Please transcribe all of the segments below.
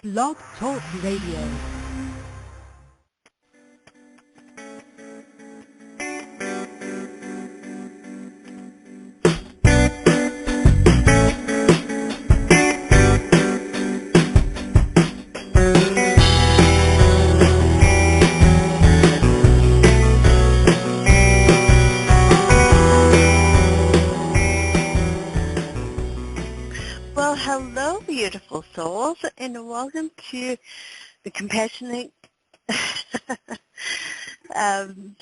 Blog Talk Radio. Well, hello, beautiful souls, and welcome to the Compassionate, the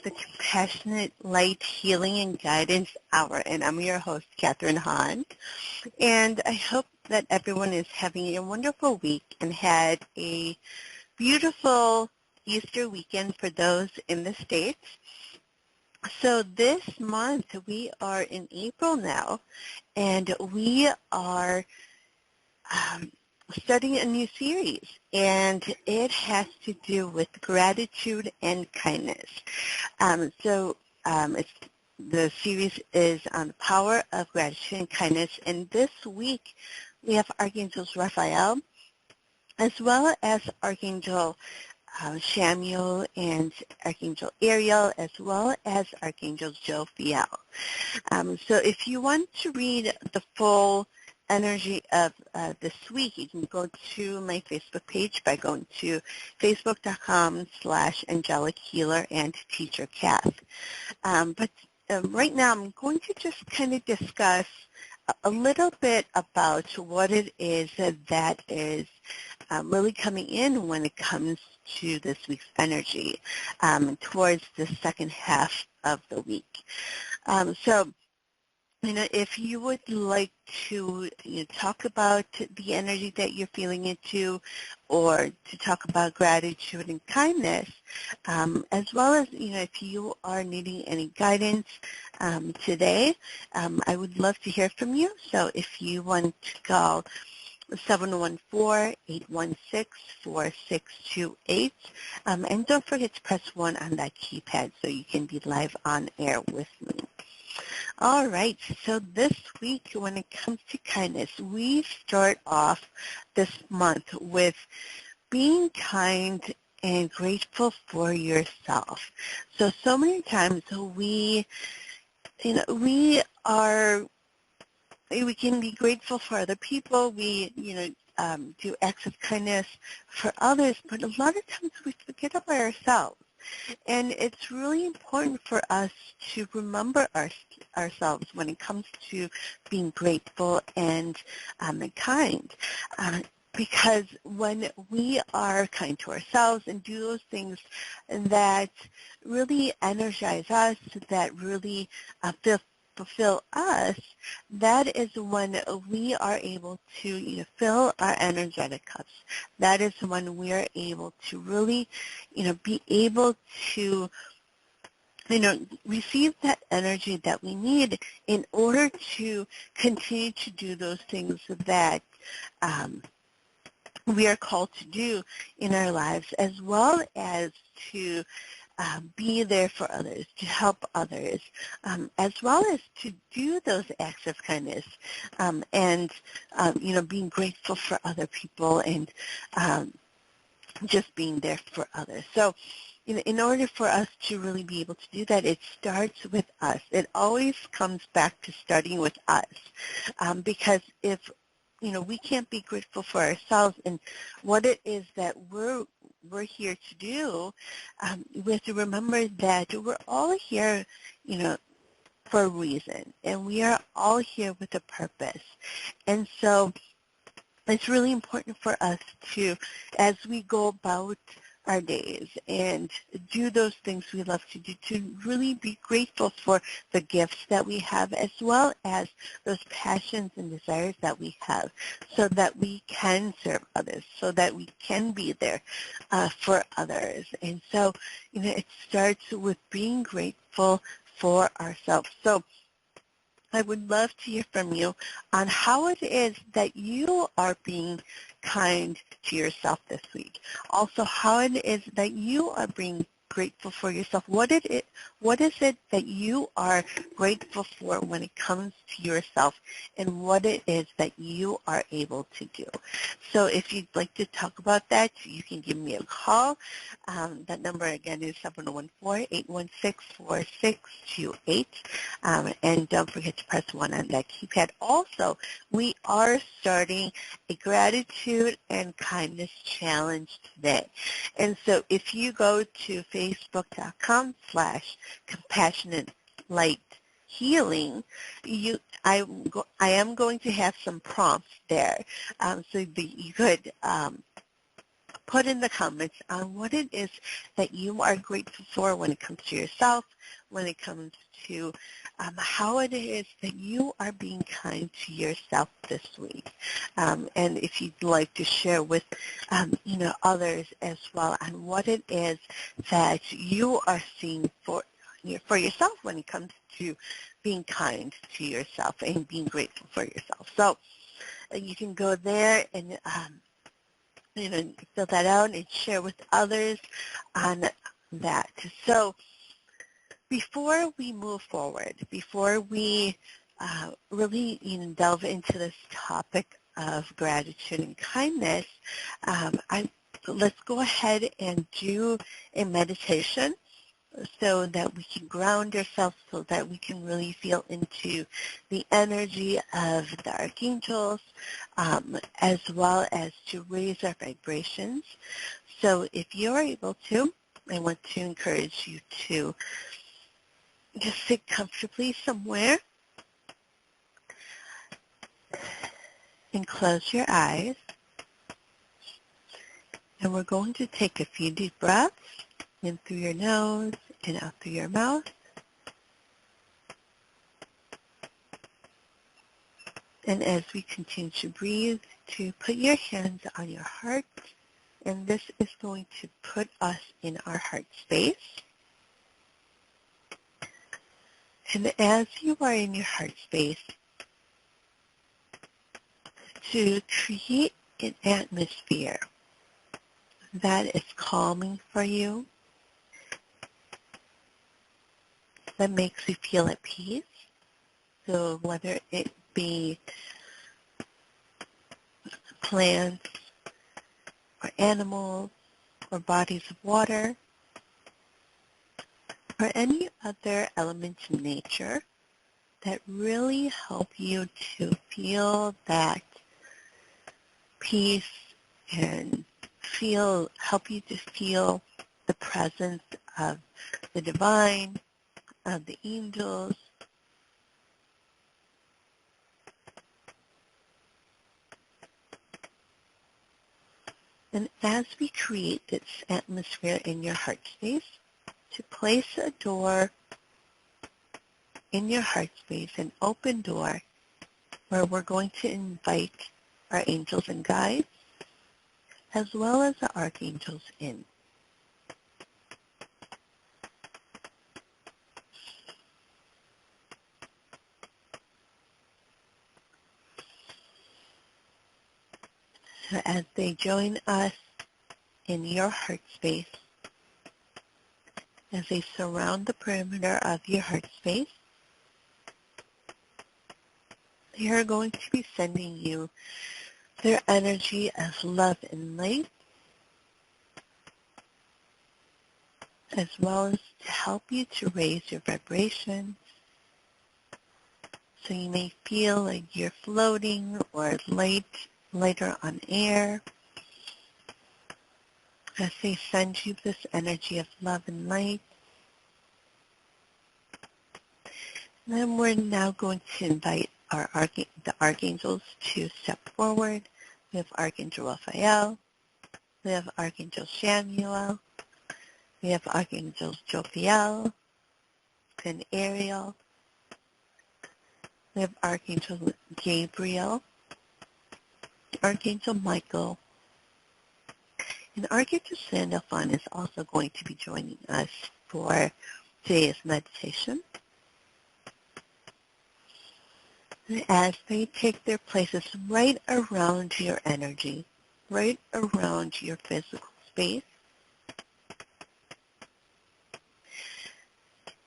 Compassionate Light Healing and Guidance Hour. And I'm your host, Catharine Hahn. And I hope that everyone is having a wonderful week and had a beautiful Easter weekend for those in the States. So this month, we are in April now, and we are studying a new series, and it has to do with gratitude and kindness. The series is on the power of gratitude and kindness, and this week we have Archangels Raphael as well as Archangel Samuel and Archangel Ariel, as well as Archangel Jophiel. So if you want to read the full energy of this week, you can go to my Facebook page by going to facebook.com/Angelic Healer and Teacher Cath. But right now I'm going to just kind of discuss a little bit about what it is that is really coming in when it comes to this week's energy towards the second half of the week. If you would like to talk about the energy that you're feeling into, or to talk about gratitude and kindness, as well as, if you are needing any guidance today, I would love to hear from you. So if you want to call 714-816-4628, and don't forget to press 1 on that keypad so you can be live on air with me. All right, so this week when it comes to kindness, we start off this month with being kind and grateful for yourself. So many times we can be grateful for other people. We, do acts of kindness for others, but a lot of times we forget about ourselves. And it's really important for us to remember ourselves when it comes to being grateful and kind. Because when we are kind to ourselves and do those things that really energize us, that really fulfill us, that is when we are able to fill our energetic cups. That is when we are able to really be able to receive that energy that we need in order to continue to do those things that we are called to do in our lives, as well as to be there for others, to help others, as well as to do those acts of kindness, and being grateful for other people, and just being there for others. So in order for us to really be able to do that, it starts with us. It always comes back to starting with us, because if we can't be grateful for ourselves and what it is that we're here to do, we have to remember that we're all here, for a reason, and we are all here with a purpose. And so it's really important for us to, as we go about our days and do those things we love to do, to really be grateful for the gifts that we have, as well as those passions and desires that we have, so that we can serve others, so that we can be there for others. And so, it starts with being grateful for ourselves. So I would love to hear from you on how it is that you are being kind to yourself this week. Also, how it is that you are being grateful for yourself. What is it that you are grateful for when it comes to yourself, and what it is that you are able to do? So if you'd like to talk about that, you can give me a call. That number again is 714-816-4628. And don't forget to press 1 on that keypad. Also, we are starting a gratitude and kindness challenge today. And so if you go to facebook.com/compassionate-light-healing, I am going to have some prompts there, so that you could put in the comments on what it is that you are grateful for when it comes to yourself, when it comes to how it is that you are being kind to yourself this week. And if you'd like to share with others as well on what it is that you are seeing for yourself when it comes to being kind to yourself and being grateful for yourself. So you can go there and fill that out and share with others on that. So before we move forward, before we really delve into this topic of gratitude and kindness, let's go ahead and do a meditation so that we can ground ourselves, so that we can really feel into the energy of the archangels, as well as to raise our vibrations. So if you're able to, I want to encourage you to just sit comfortably somewhere and close your eyes. And we're going to take a few deep breaths in through your nose and out through your mouth. And as we continue to breathe, to put your hands on your heart, and this is going to put us in our heart space. And as you are in your heart space, to create an atmosphere that is calming for you, that makes you feel at peace. So whether it be plants or animals or bodies of water or any other elements in nature that really help you to feel that peace and help you to feel the presence of the divine, of the angels, and as we create this atmosphere in your heart space, to place a door in your heart space, an open door, where we're going to invite our angels and guides, as well as the archangels in. So as they join us in your heart space, as they surround the perimeter of your heart space, they are going to be sending you their energy of love and light, as well as to help you to raise your vibration, so you may feel like you're floating or lighter on air, as they send you this energy of love and light. And then we're now going to invite the archangels to step forward. We have Archangel Raphael, we have Archangel Samuel, we have Archangel Jophiel and Ariel, we have Archangel Gabriel, Archangel Michael, and Archangel Sandalphon is also going to be joining us for today's meditation. As they take their places right around your energy, right around your physical space,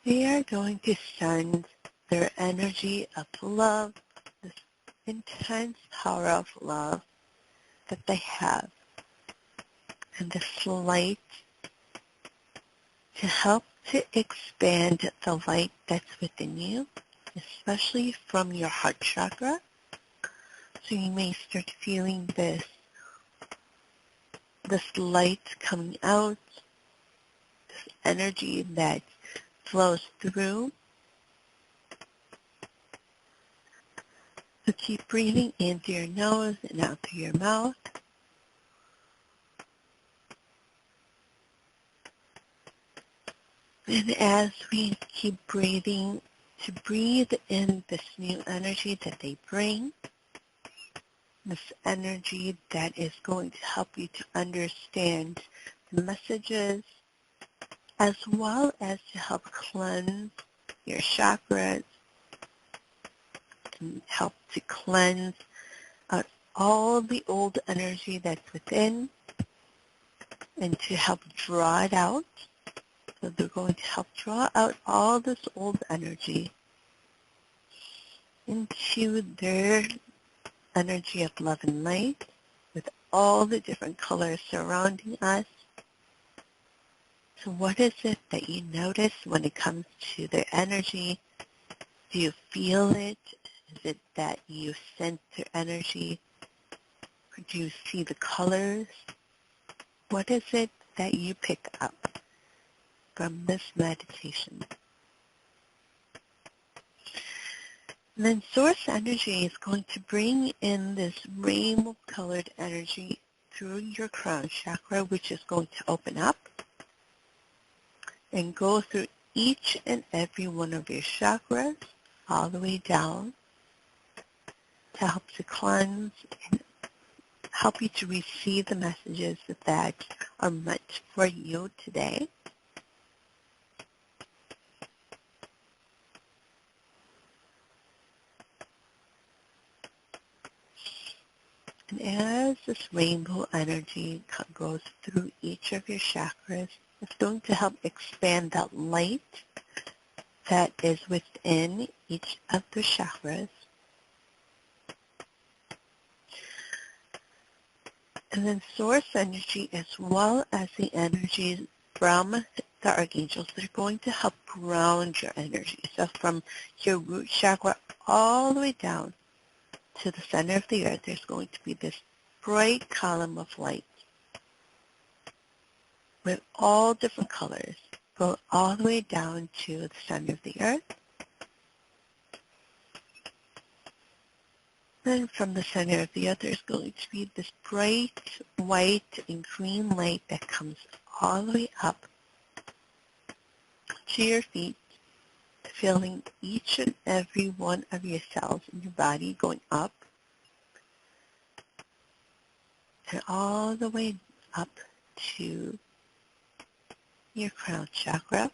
They are going to send their energy of love, this intense power of love that they have, and this light to help to expand the light that's within you, especially from your heart chakra. So you may start feeling this light coming out, this energy that flows through. So keep breathing in through your nose and out through your mouth. And as we keep breathing, to breathe in this new energy that they bring, this energy that is going to help you to understand the messages, as well as to help cleanse your chakras, and help to cleanse out all the old energy that's within, and to help draw it out. So they're going to help draw out all this old energy into their energy of love and light, with all the different colors surrounding us. So what is it that you notice when it comes to their energy? Do you feel it? Is it that you sense their energy? Or do you see the colors? What is it that you pick up from this meditation? And then source energy is going to bring in this rainbow-colored energy through your crown chakra, which is going to open up and go through each and every one of your chakras all the way down to help to cleanse and help you to receive the messages that are meant for you today. And as this rainbow energy goes through each of your chakras, it's going to help expand that light that is within each of the chakras. And then source energy, as well as the energies from the archangels, they're going to help ground your energy. So from your root chakra all the way down to the center of the earth, there's going to be this bright column of light with all different colors. Go all the way down to the center of the earth. Then from the center of the earth, there's going to be this bright white and green light that comes all the way up to your feet, filling each and every one of your cells in your body, going up and all the way up to your crown chakra.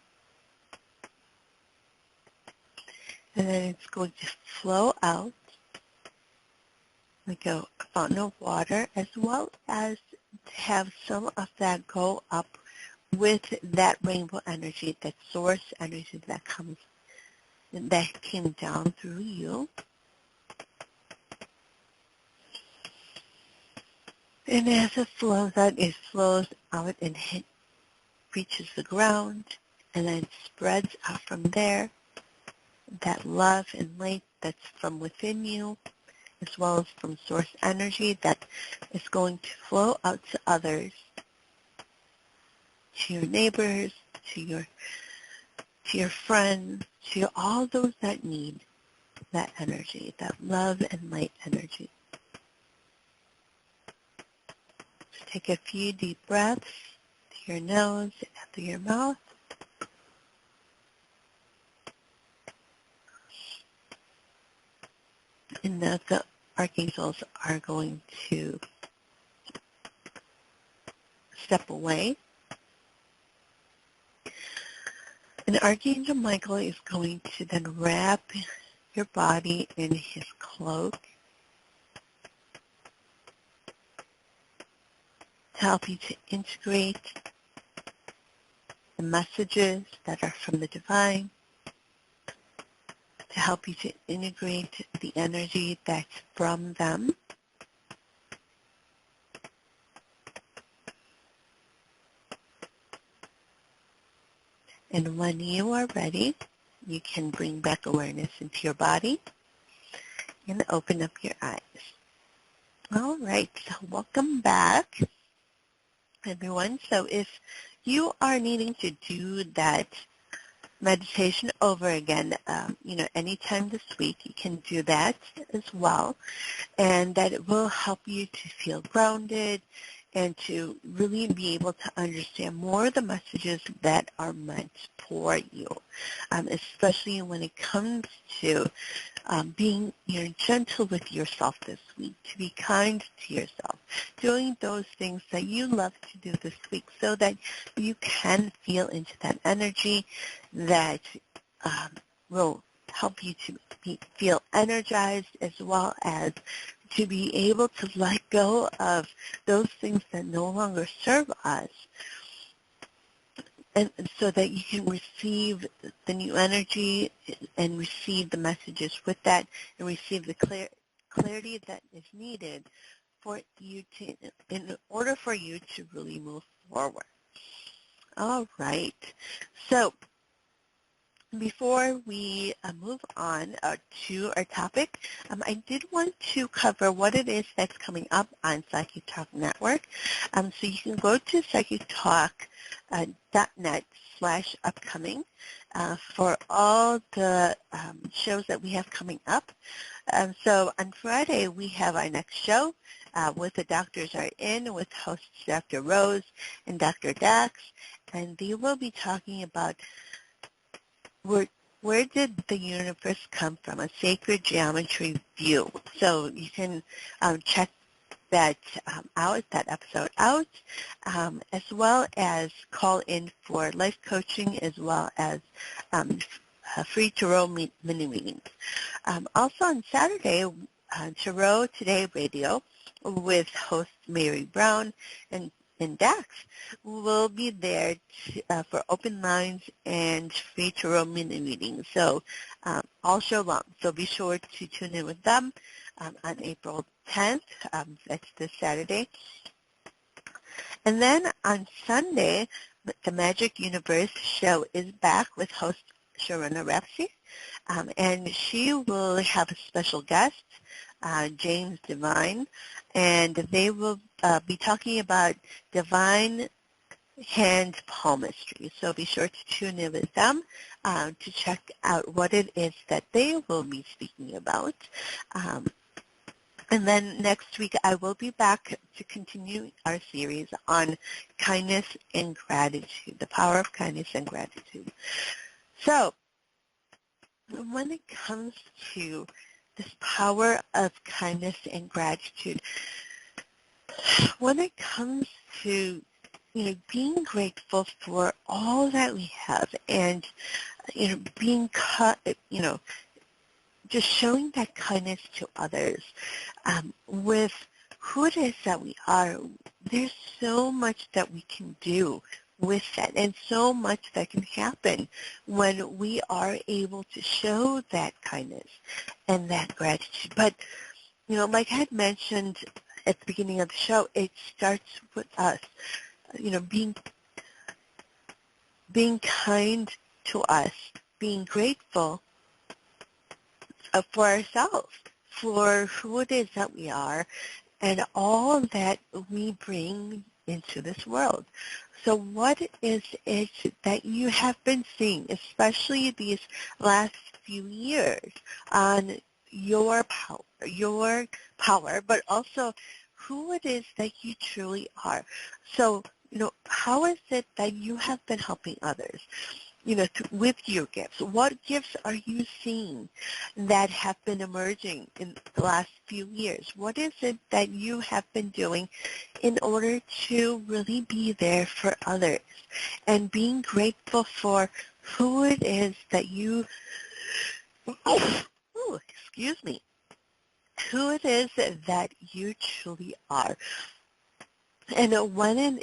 And then it's going to flow out like a fountain of water, as well as to have some of that go up with that rainbow energy, that source energy that came down through you. And as it flows out, and reaches the ground, and then spreads out from there. That love and light that's from within you, as well as from source energy that is going to flow out to others, to your neighbors, to your friends, to all those that need that energy, that love and light energy. So take a few deep breaths through your nose and out through your mouth. And the archangels are going to step away. And Archangel Michael is going to then wrap your body in his cloak to help you to integrate the messages that are from the divine, help you to integrate the energy that's from them. And when you are ready, you can bring back awareness into your body and open up your eyes. All right, so welcome back, everyone. So if you are needing to do that meditation over again, anytime this week, you can do that as well. And that it will help you to feel grounded and to really be able to understand more of the messages that are meant for you, especially when it comes to being gentle with yourself this week, to be kind to yourself, doing those things that you love to do this week so that you can feel into that energy that will help you to feel energized, as well as to be able to let go of those things that no longer serve us, and so that you can receive the new energy and receive the messages with that and receive the clarity that is needed for you to, in order for you to really move forward. All right. So before we move on to our topic, I did want to cover what it is that's coming up on Psychic Talk Network. So you can go to psychictalk.net/upcoming for all the shows that we have coming up. So on Friday, we have our next show with The Doctors Are In with hosts Dr. Rose and Dr. Dax, and they will be talking about where did the universe come from, a sacred geometry view. So you can check that that episode out, as well as call in for life coaching, as well as free tarot mini readings. Also on Saturday, Tarot Today Radio with host Mary Brown and Dax will be there for open lines and free tarot mini readings, so all show long. So be sure to tune in with them on April 10th. That's this Saturday. And then on Sunday, the Magic Universe show is back with host Sharona Rapsey, and she will have a special guest, James Divine, and they will be talking about divine hand palmistry. So be sure to tune in with them to check out what it is that they will be speaking about. And then next week I will be back to continue our series on kindness and gratitude, the power of kindness and gratitude. So when it comes to this power of kindness and gratitude, when it comes to being grateful for all that we have, and being just showing that kindness to others, with who it is that we are, there's so much that we can do with that, and so much that can happen when we are able to show that kindness and that gratitude. But like I had mentioned at the beginning of the show, it starts with us, being kind to us, being grateful for ourselves, for who it is that we are, and all that we bring into this world. So what is it that you have been seeing, especially these last few years, on your power, but also who it is that you truly are? So, how is it that you have been helping others? With your gifts. What gifts are you seeing that have been emerging in the last few years? What is it that you have been doing in order to really be there for others and being grateful for who it is that you, who it is that you truly are? And when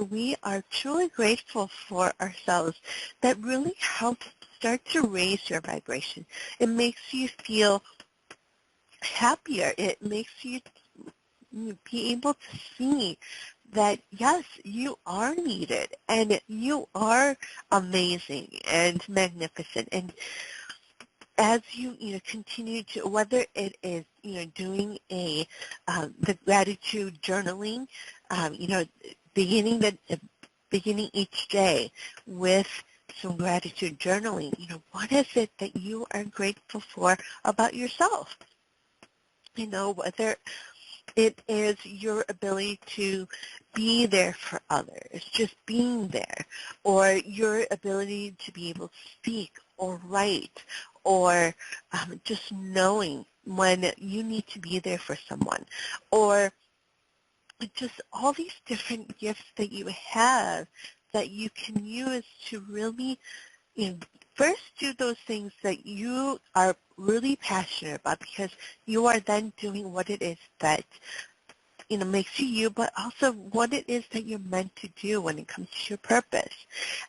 we are truly grateful for ourselves, that really helps start to raise your vibration. It makes you feel happier. It makes you be able to see that, yes, you are needed and you are amazing and magnificent. And as you continue to, whether it is, doing the gratitude journaling, you know, beginning the beginning each day with some gratitude journaling, what is it that you are grateful for about yourself? Whether it is your ability to be there for others, just being there, or your ability to be able to speak or write, or just knowing when you need to be there for someone, or just all these different gifts that you have that you can use to really, first do those things that you are really passionate about, because you are then doing what it is that makes you you, but also what it is that you're meant to do when it comes to your purpose.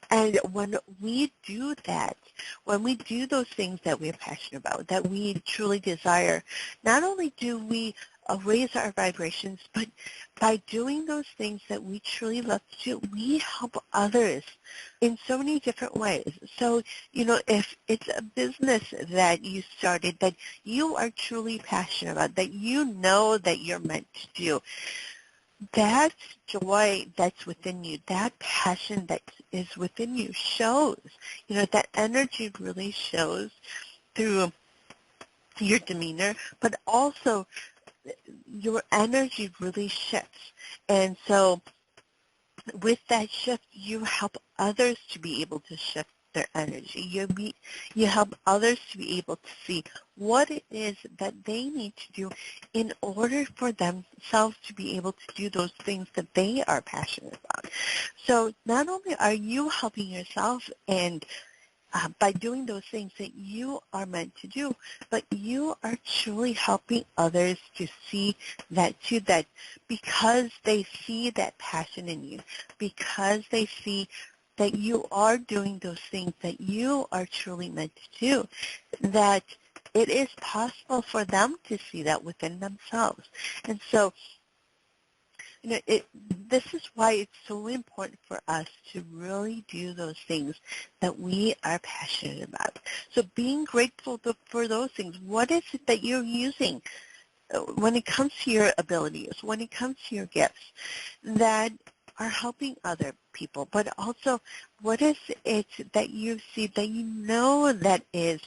And when we do that, when we do those things that we're passionate about, that we truly desire, not only do we raise our vibrations, but by doing those things that we truly love to do, we help others in so many different ways. So, if it's a business that you started that you are truly passionate about, that you know that you're meant to do, that joy that's within you, that passion that is within you shows, that energy really shows through your demeanor, but also your energy really shifts. And so with that shift, you help others to be able to shift their energy. You help others to be able to see what it is that they need to do in order for themselves to be able to do those things that they are passionate about. So not only are you helping yourself and by doing those things that you are meant to do, but you are truly helping others to see that too, that because they see that passion in you, because they see that you are doing those things that you are truly meant to do, that it is possible for them to see that within themselves. And so this is why it's so important for us to really do those things that we are passionate about. So being grateful for those things. What is it that you're using when it comes to your abilities, when it comes to your gifts that are helping other people, but also what is it that you see that you know that is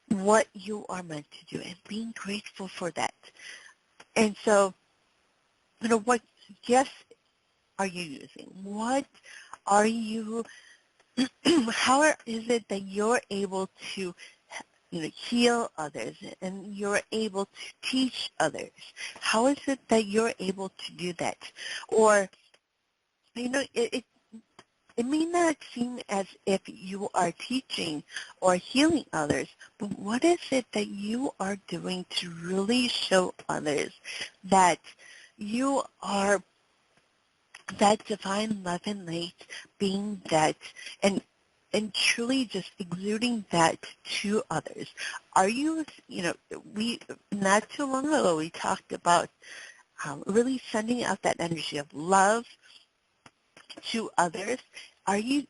what you are meant to do, and being grateful for that. And so, what gifts are you using? What are you, how is it that you're able to, heal others and you're able to teach others? How is it that you're able to do that? Or, it may not seem as if you are teaching or healing others, but what is it that you are doing to really show others that you are that divine love and light, being that, and truly just exuding that to others? Are you, we, not too long ago, we talked about really sending out that energy of love to others.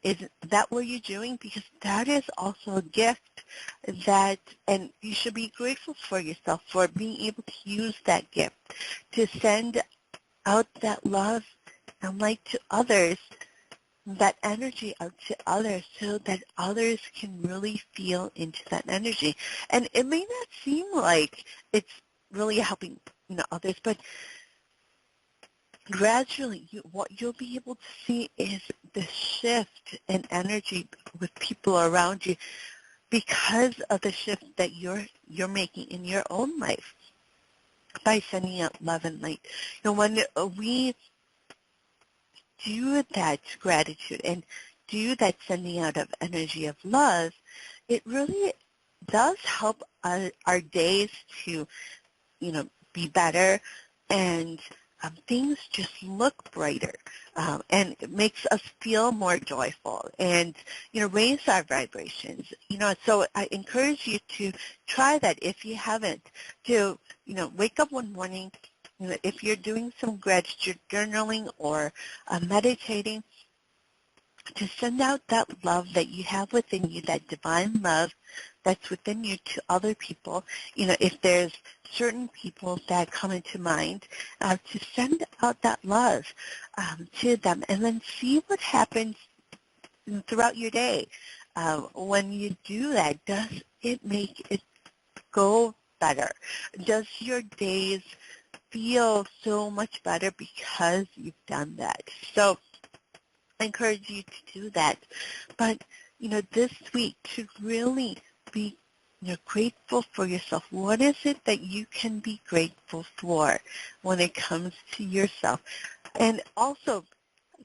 Is that what you're doing? Because that is also a gift that, and you should be grateful for yourself for being able to use that gift to send out that love and light to others, that energy out to others, so that others can really feel into that energy. And it may not seem like it's really helping, others, but gradually what you'll be able to see is the shift in energy with people around you because of the shift that you're making in your own life by sending out love and light. When we do that gratitude and do that sending out of energy of love, it really does help our days to, be better, and things just look brighter, and it makes us feel more joyful and, raise our vibrations. So I encourage you to try that if you haven't, to, wake up one morning, if you're doing some gratitude journaling or meditating, to send out that love that you have within you, that divine love that's within you to other people. If there's certain people that come into mind, to send out that love to them, and then see what happens throughout your day. When you do that, does it make it go better? Does your days feel so much better because you've done that? So I encourage you to do that. But, this week to really be grateful for yourself. What is it that you can be grateful for when it comes to yourself? And also,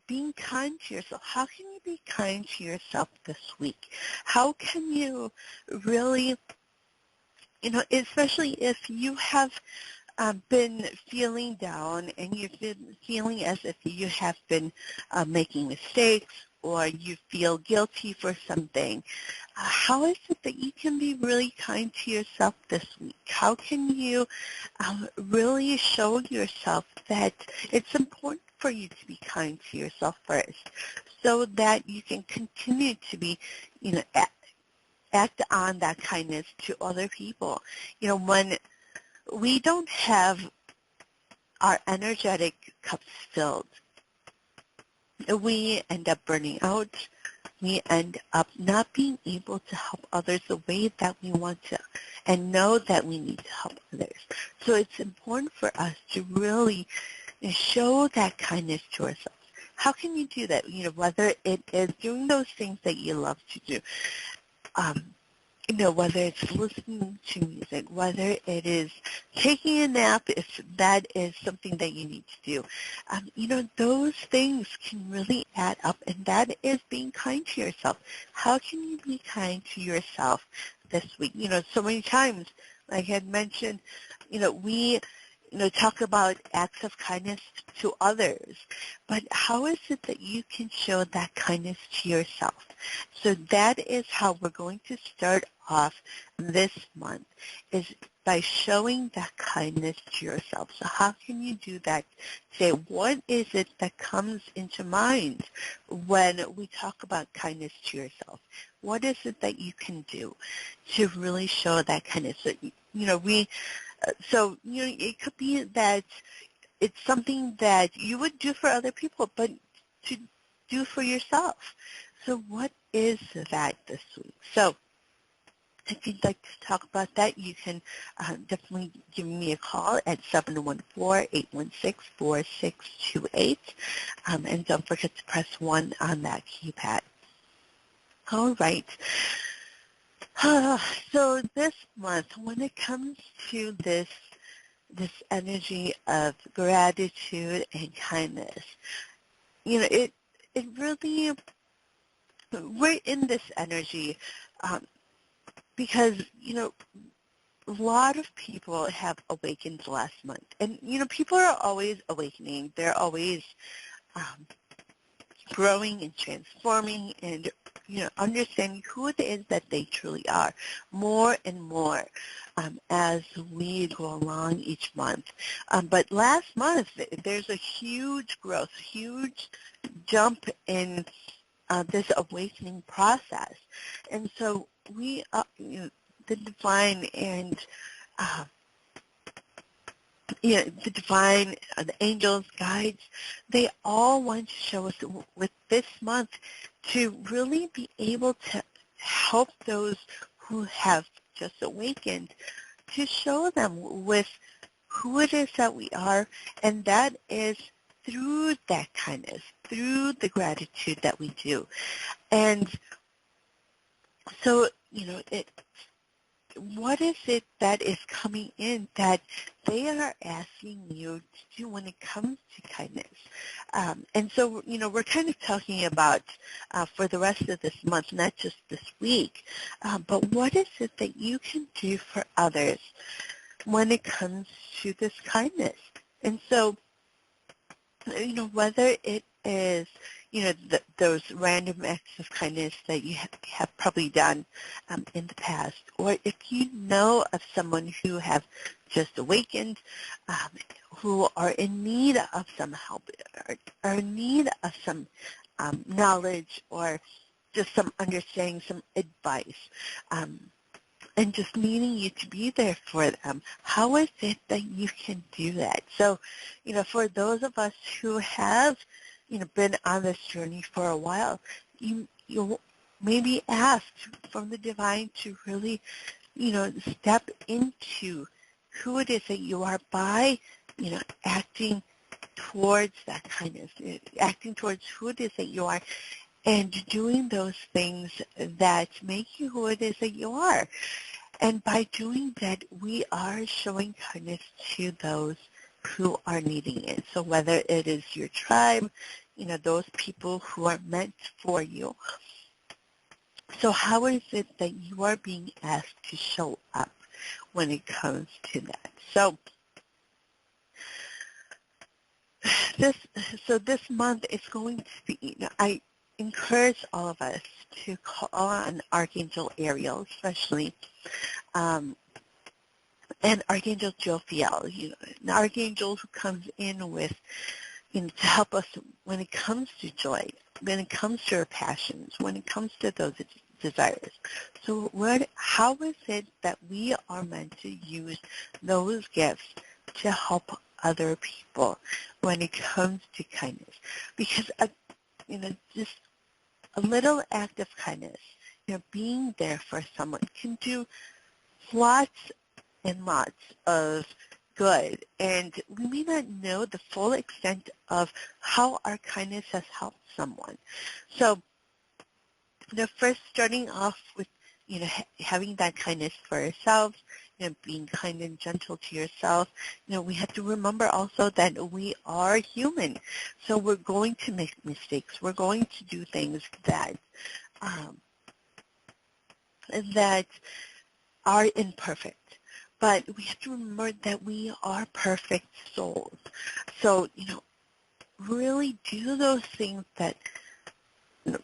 being kind to yourself. How can you be kind to yourself this week? How can you really, especially if you have been feeling down and you've been feeling as if you have been making mistakes, or you feel guilty for something, how is it that you can be really kind to yourself this week? How can you really show yourself that it's important for you to be kind to yourself first, so that you can continue to be, act on that kindness to other people? When we don't have our energetic cups filled, we end up burning out. We end up not being able to help others the way that we want to, and know that we need to help others. So it's important for us to really show that kindness to ourselves. How can you do that? Whether it is doing those things that you love to do, whether it's listening to music, whether it is taking a nap, if that is something that you need to do. Those things can really add up, and that is being kind to yourself. How can you be kind to yourself this week? So many times, like I had mentioned, we talk about acts of kindness to others, but how is it that you can show that kindness to yourself? So that is how we're going to start off this month, is by showing that kindness to yourself. So how can you do that? Say, what is it that comes into mind when we talk about kindness to yourself? What is it that you can do to really show that kindness? So, it could be that it's something that you would do for other people, but to do for yourself. So what is that this week? So if you'd like to talk about that, you can definitely give me a call at 714-816-4628. And don't forget to press 1 on that keypad. All right. So this month, when it comes to this energy of gratitude and kindness, it really, we're in this energy because, a lot of people have awakened last month. And, people are always awakening. They're always growing and transforming and, understanding who it is that they truly are more and more as we go along each month. But last month, there's a huge growth, huge jump in this awakening process. And so we, the divine and the divine, the angels, guides, they all want to show us with this month to really be able to help those who have just awakened, to show them with who it is that we are, and that is through that kindness, through the gratitude that we do. And so, what is it that is coming in that they are asking you to do when it comes to kindness? And so, we're kind of talking about for the rest of this month, not just this week, but what is it that you can do for others when it comes to this kindness? And so, whether it is, those random acts of kindness that you have probably done in the past, or if you know of someone who have just awakened, um, who are in need of some help, or are in need of some knowledge, or just some understanding, some advice, and just needing you to be there for them. How is it that you can do that? So, for those of us who have, been on this journey for a while, you maybe asked from the divine to really, step into who it is that you are by, acting towards that kindness, acting towards who it is that you are, and doing those things that make you who it is that you are. And by doing that, we are showing kindness to those who are needing it. So whether it is your tribe, those people who are meant for you. So how is it that you are being asked to show up when it comes to that? So this month is going to be, I encourage all of us to call on Archangel Ariel, especially, and Archangel Jophiel, an archangel who comes in with, to help us when it comes to joy, when it comes to our passions, when it comes to those desires. So how is it that we are meant to use those gifts to help other people when it comes to kindness? Because, just a little act of kindness, being there for someone can do lots and lots of good. And we may not know the full extent of how our kindness has helped someone. So, first starting off with, having that kindness for ourselves, being kind and gentle to yourself. We have to remember also that we are human. So we're going to make mistakes. We're going to do things that that are imperfect. But we have to remember that we are perfect souls. So, really do those things that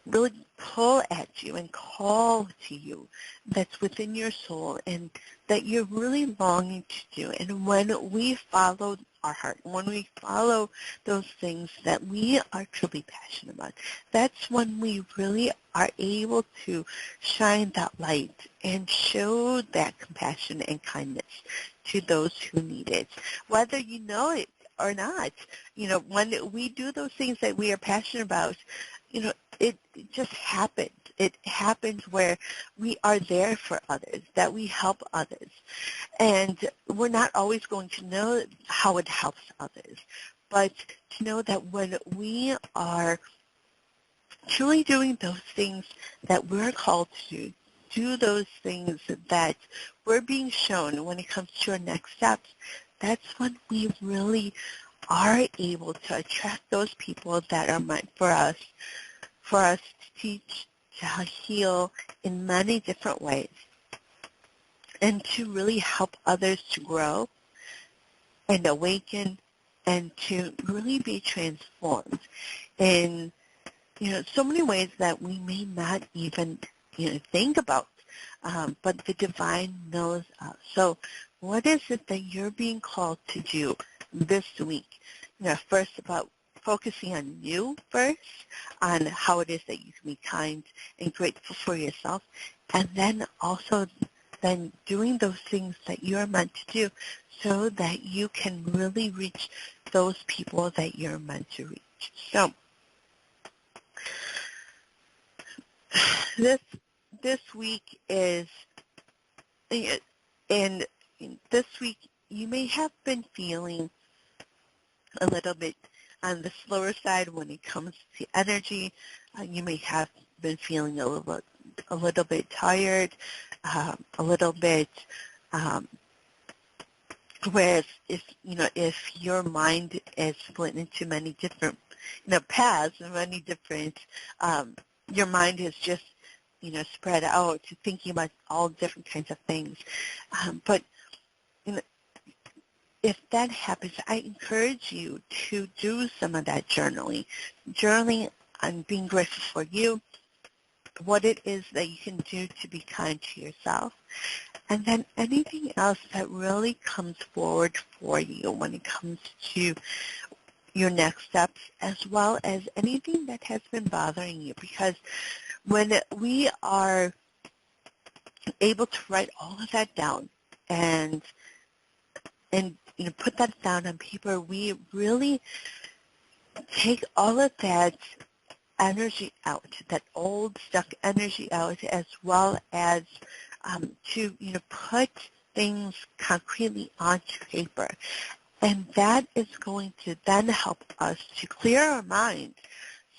really pull at you and call to you, that's within your soul and that you're really longing to do. And when we follow our heart, when we follow those things that we are truly passionate about, that's when we really are able to shine that light and show that compassion and kindness to those who need it, whether you know it or not. When we do those things that we are passionate about, it just happens. It happens where we are there for others, that we help others. And we're not always going to know how it helps others, but to know that when we are truly doing those things that we're called to do those things that we're being shown when it comes to our next steps, that's when we really are able to attract those people that are meant for us to teach, to heal in many different ways, and to really help others to grow and awaken and to really be transformed in, so many ways that we may not even, think about, but the divine knows us. So what is it that you're being called to do this week? First about focusing on you first, on how it is that you can be kind and grateful for yourself, and then also then doing those things that you're meant to do so that you can really reach those people that you're meant to reach. So this week is, and this week you may have been feeling a little bit on the slower side when it comes to energy. You may have been feeling a little bit tired, a little bit, whereas if your mind is split into many different, paths and many different, your mind is just, spread out thinking about all different kinds of things. But if that happens, I encourage you to do some of that journaling on being grateful for you, what it is that you can do to be kind to yourself, and then anything else that really comes forward for you when it comes to your next steps, as well as anything that has been bothering you. Because when we are able to write all of that down and put that down on paper, we really take all of that energy out, that old stuck energy out, as well as to put things concretely onto paper. And that is going to then help us to clear our mind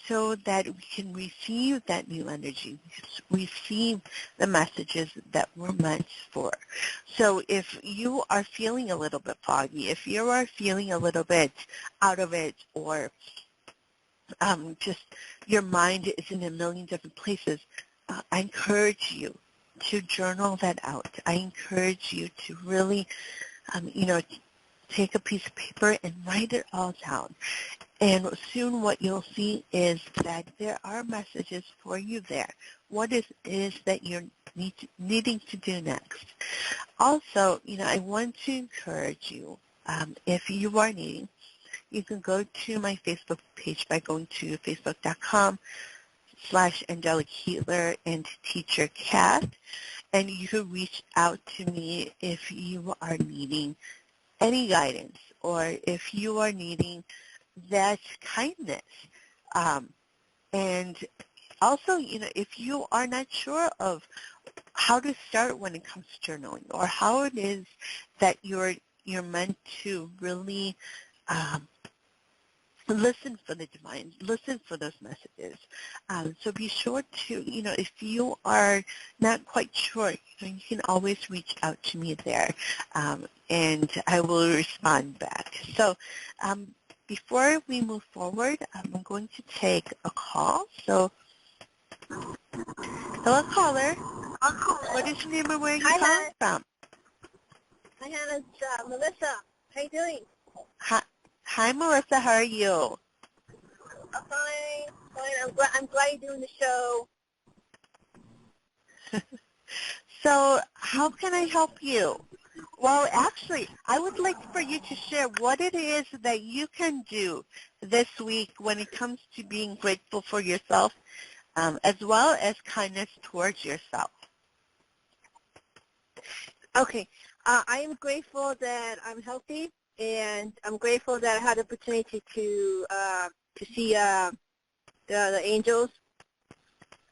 so that we can receive that new energy, receive the messages that we're meant for. So if you are feeling a little bit foggy, if you are feeling a little bit out of it, or just your mind is in a million different places, I encourage you to journal that out. I encourage you to really, take a piece of paper and write it all down. And soon what you'll see is that there are messages for you there. What is that you're needing to do next? Also, I want to encourage you, if you are needing, you can go to my Facebook page by going to facebook.com/Angelic Healer and Teacher Cat, and you can reach out to me if you are needing any guidance, or if you are needing that kindness. And also, if you are not sure of how to start when it comes to journaling, or how it is that you're meant to really listen for the divine, listen for those messages. So be sure to, if you are not quite sure, you can always reach out to me there, and I will respond back. So before we move forward, I'm going to take a call. So, hello, caller. What is your name and where are you calling from? Hi, Hannah. It's Melissa. How you doing? Hi, Melissa. How are you? I'm fine. I'm glad you're doing the show. So how can I help you? Well, actually, I would like for you to share what it is that you can do this week when it comes to being grateful for yourself, as well as kindness towards yourself. Okay. I am grateful that I'm healthy, and I'm grateful that I had the opportunity to see the angels.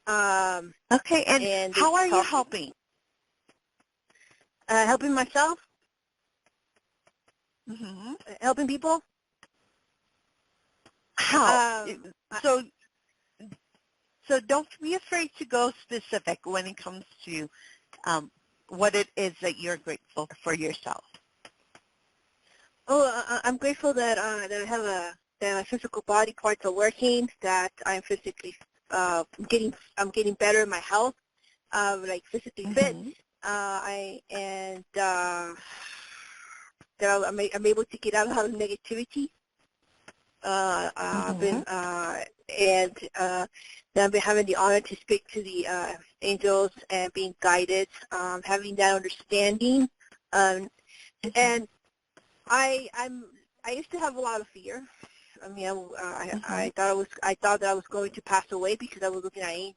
Okay, and how are you helping? Helping myself. Mm-hmm. Helping people. How? So don't be afraid to go specific when it comes to what it is that you're grateful for yourself. Oh, I'm grateful that that I have that my physical body parts are working. That I'm physically I'm getting better in my health. Like physically fit. That I'm able to get out of negativity. I've been then I've been having the honor to speak to the angels and being guided, having that understanding, and I used to have a lot of fear. I mean, I thought that I was going to pass away because I was looking at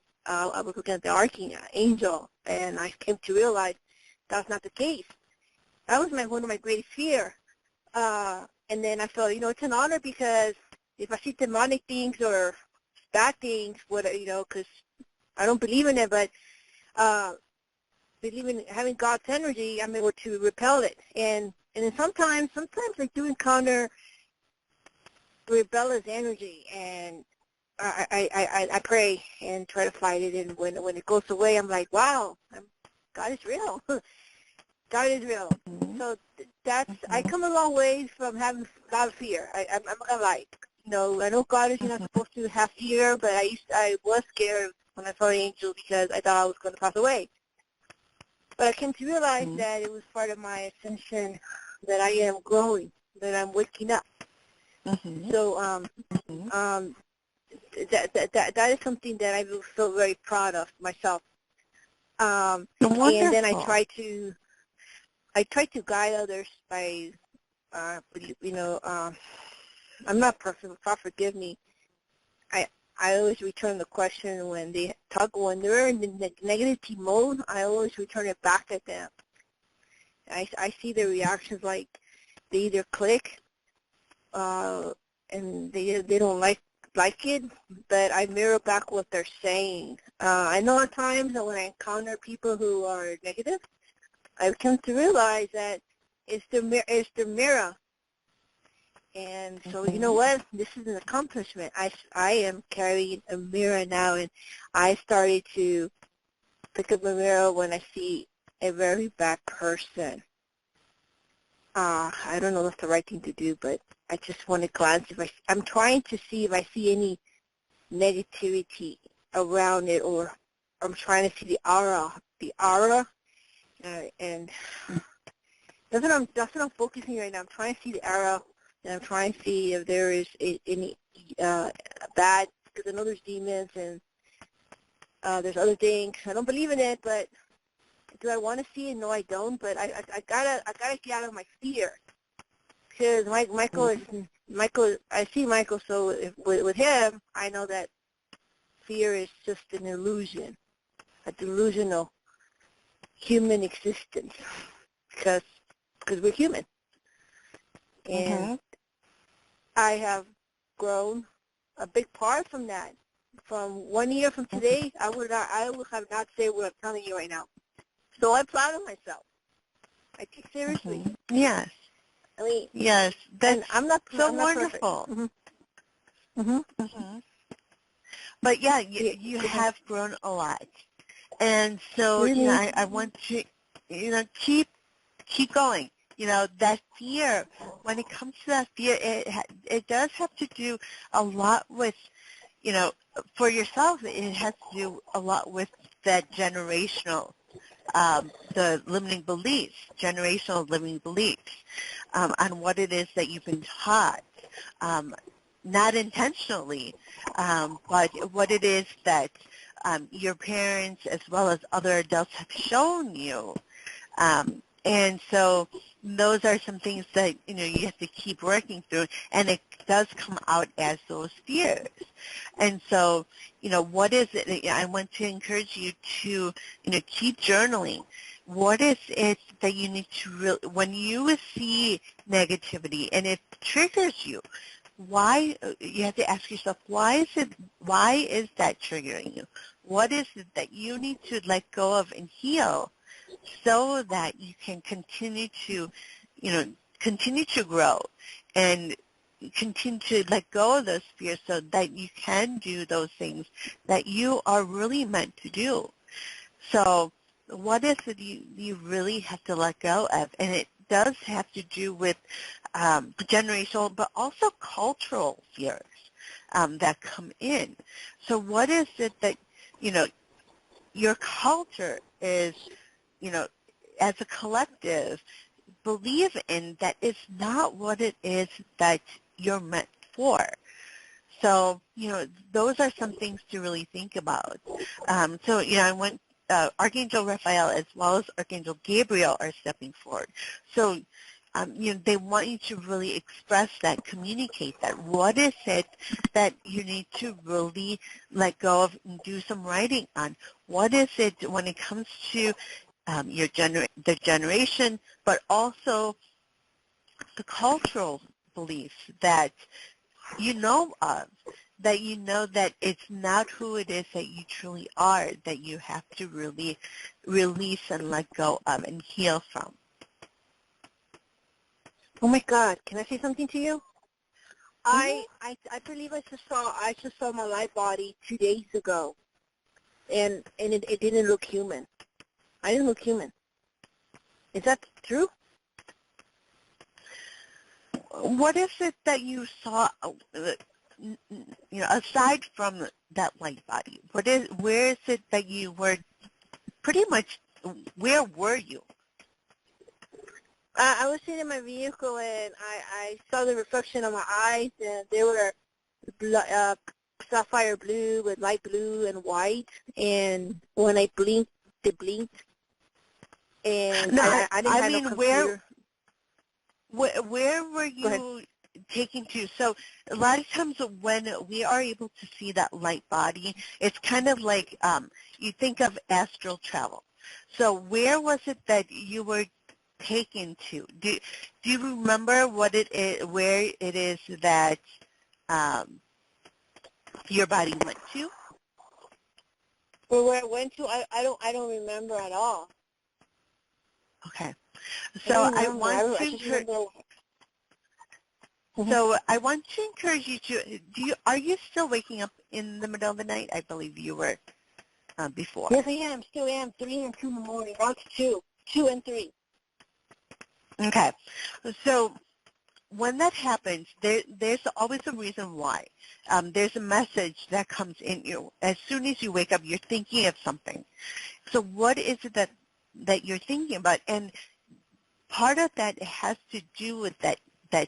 the archangel, and I came to realize that's not the case. That was one of my greatest fear. And then I felt, it's an honor, because if I see demonic things or bad things, because I don't believe in it, but believe in having God's energy, I'm able to repel it. And then sometimes I do encounter rebellious energy, and I pray and try to fight it. And when it goes away, I'm like, wow, God is real. God is real. So that's I come a long way from having a lot of fear. I'm not gonna lie. I know God is not supposed to have fear, but I was scared when I saw the angel because I thought I was going to pass away. But I came to realize that it was part of my ascension that I am growing, that I'm waking up. Mm-hmm. So Mm-hmm. that is something that I feel very proud of myself. And then Wonderful. I try to guide others by, I'm not perfect. God forgive me. I always return the question when they're in the negativity mode. I always return it back at them. I see their reactions like they either click, and they don't like it, but I mirror back what they're saying. I know at times that when I encounter people who are negative, I've come to realize that it's their mirror. And so, you know Mm-hmm. what? This is an accomplishment. I am carrying a mirror now, and I started to pick up a mirror when I see a very bad person. I don't know if that's the right thing to do, but I just want to glance. I'm trying to see if I see any negativity around it, or I'm trying to see the aura, and that's what I'm focusing right now. I'm trying to see the aura, and I'm trying to see if there is any bad, because I know there's demons and there's other things. I don't believe in it, but do I want to see it? No, I don't. But I gotta get out of my fear, because Michael. I see Michael, so with him, I know that fear is just an illusion, a delusional human existence, because we're human. And Mm-hmm. I have grown a big part from that. From 1 year from today, I would have not said what I'm telling you right now. So I'm proud of myself. I take it seriously. Mm-hmm. Yes. I mean, Yes. and That's so I'm not perfect. wonderful. Mm-hmm. Mm-hmm. But yeah, Yeah, you go ahead. have grown a lot. And so, Really? I want to, keep going. That fear, when it comes to that fear, it does have to do a lot with, for yourself, it has to do a lot with that the limiting beliefs, generational limiting beliefs, on what it is that you've been taught, not intentionally, but what it is that your parents as well as other adults have shown you. And so those are some things that, you have to keep working through, and it does come out as those fears. And so, what is it? I want to encourage you to, keep journaling. What is it that you need to really, when you see negativity and it triggers you, why, you have to ask yourself, why is that triggering you? What is it that you need to let go of and heal, so that you can continue to grow and continue to let go of those fears, so that you can do those things that you are really meant to do. So what is it you really have to let go of? And it does have to do with generational, but also cultural fears that come in. So what is it that, your culture is, as a collective, believe in that it's not what it is that you're meant for. So, those are some things to really think about. So, I want Archangel Raphael as well as Archangel Gabriel are stepping forward. So, they want you to really express that, communicate that. What is it that you need to really let go of and do some writing on? What is it when it comes to the generation, but also the cultural beliefs that you know of, that you know that it's not who it is that you truly are, that you have to really release and let go of and heal from. Oh my God! Can I say something to you? Mm-hmm. I believe I just saw my live body 2 days ago, and it didn't look human. I didn't look human. Is that true? What is it that you saw, aside from that light body? Where is it that you were pretty much, where were you? I was sitting in my vehicle and I saw the reflection of my eyes, and they were sapphire blue with light blue and white. And when I blinked, they blinked. And No, I didn't I have a mean, computer. where were Go ahead. you taken to? So a lot of times when we are able to see that light body, it's kind of like you think of astral travel. So where was it that you were taken to? Do you remember what it is, where it is that um, your body went to? But where I went to, I don't remember at all. Okay. I So don't I remember. want I to just encourage. remember. So I want to encourage you to. Are you still waking up in the middle of the night? I believe you were before. Yes, I am. Still am. 3 and 2 in the morning. On to 2 and 3. Okay. So when that happens, there's always a reason why. There's a message that comes in you. As soon as you wake up, you're thinking of something. So what is it that you're thinking about? And part of that has to do with that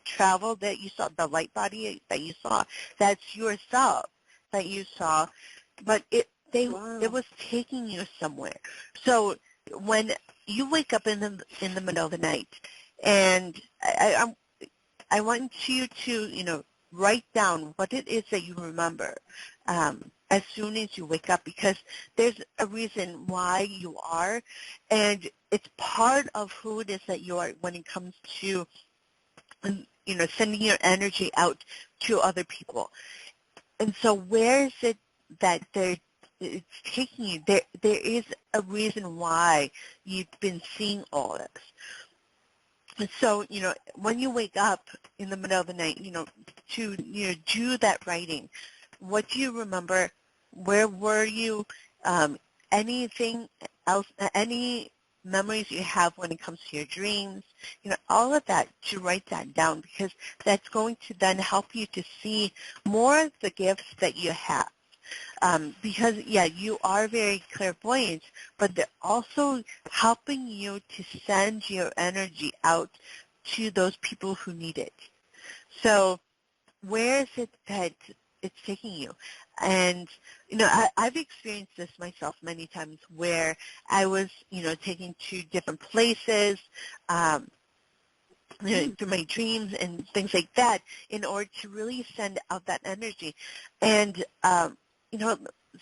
travel that you saw, the light body that you saw. That's yourself that you saw, but it Wow. was taking you somewhere. So when you wake up in the middle of the night, and I want you to write down what it is that you remember as soon as you wake up, because there's a reason why you are, and it's part of who it is that you are when it comes to sending your energy out to other people. And so where is it that it's taking you? There is a reason why you've been seeing all this. And so, when you wake up in the middle of the night, to do that writing, what do you remember? Where were you? Anything else? Any memories you have when it comes to your dreams? All of that, to write that down, because that's going to then help you to see more of the gifts that you have. Because, yeah, you are very clairvoyant, but they're also helping you to send your energy out to those people who need it. So where is it that it's taking you? And, I've experienced this myself many times, where I was, taken to different places, through my dreams and things like that, in order to really send out that energy. And,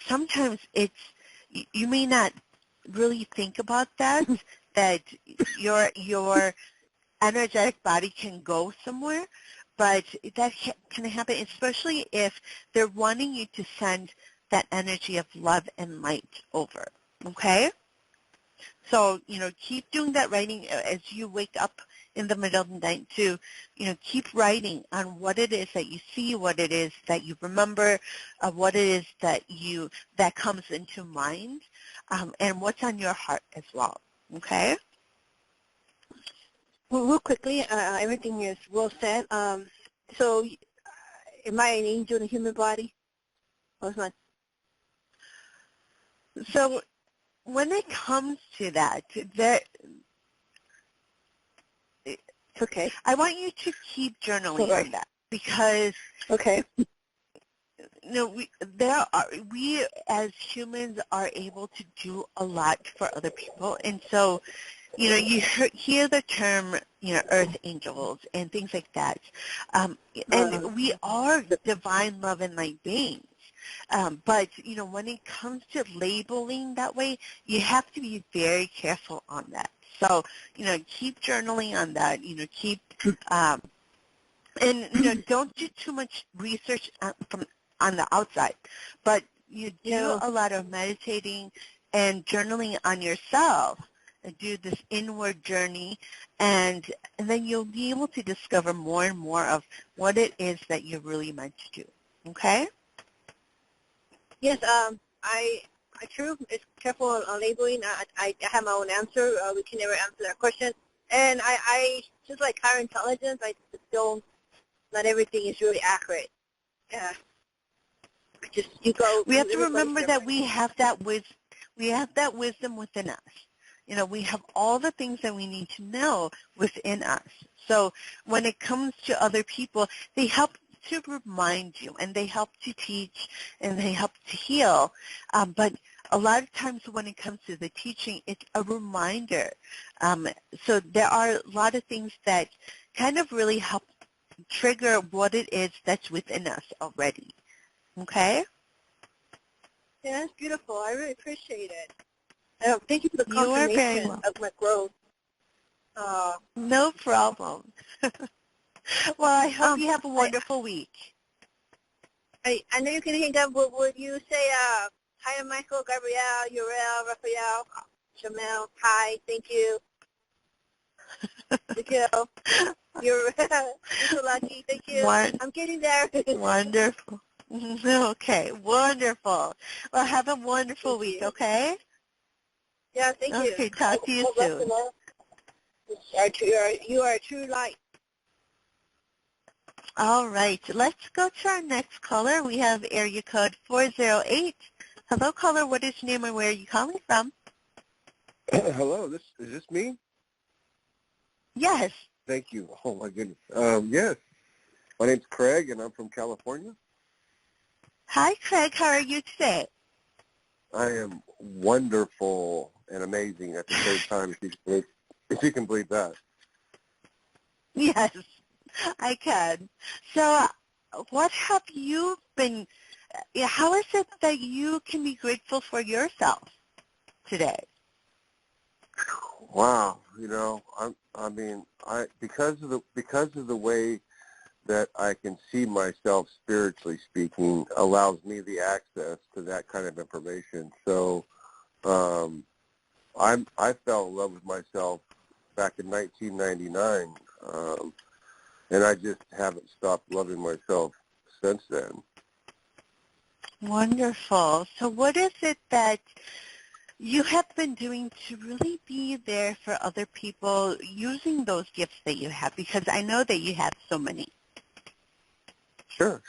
sometimes you may not really think about that your energetic body can go somewhere, but that can happen, especially if they're wanting you to send that energy of love and light over, okay? So, keep doing that writing as you wake up in the middle of the night to, keep writing on what it is that you see, what it is that you remember, what it is that comes into mind, and what's on your heart as well, okay? Well, real quickly, everything is well said. So, am I an angel in a human body? Or not? So when it comes to that, Okay. I want you to keep journaling Sure. on that, because Okay. we as humans are able to do a lot for other people, and so you hear the term earth angels and things like that, and we are divine love and light beings. But when it comes to labeling that way, you have to be very careful on that. So keep journaling on that. Keep and don't do too much research on the outside, but you do a lot of meditating and journaling on yourself, and do this inward journey, and then you'll be able to discover more and more of what it is that you're really meant to do. Okay? Yes. I true. It's careful on labeling. I have my own answer. We can never answer that question. And I just like higher intelligence. I just don't. Not everything is really accurate. Yeah. We have to remember that we have that wisdom within us. we have all the things that we need to know within us. So when it comes to other people, they help to remind you, and they help to teach, and they help to heal. But a lot of times when it comes to the teaching, it's a reminder. So there are a lot of things that kind of really help trigger what it is that's within us already. Okay? Yeah, that's beautiful. I really appreciate it. Thank you for the You are very confirmation welcome. of my growth. No problem. Well, I hope you have a I, wonderful week. I know you can hang up. Would you say hi, Michael, Gabrielle, Uriel, Raphael, Jamel? Hi, thank you. Thank you. You're so lucky. Thank you. I'm getting there. Wonderful. Okay, wonderful. Well, have a wonderful week, okay? Yeah, thank you. Okay, talk to you soon. You are a true light. All right, let's go to our next caller. We have area code 408. Hello, caller. What is your name and where are you calling from? Hello, is this me? Yes. Thank you. Oh, my goodness. Yes. My name's Craig, and I'm from California. Hi, Craig. How are you today? I am wonderful and amazing at the same time, if you can believe that. Yes, I can. So what have you been, how is it that you can be grateful for yourself today? Wow. Because of the way that I can see myself spiritually speaking allows me the access to that kind of information. So I fell in love with myself back in 1999, and I just haven't stopped loving myself since then. Wonderful. So what is it that you have been doing to really be there for other people using those gifts that you have? Because I know that you have so many. Sure.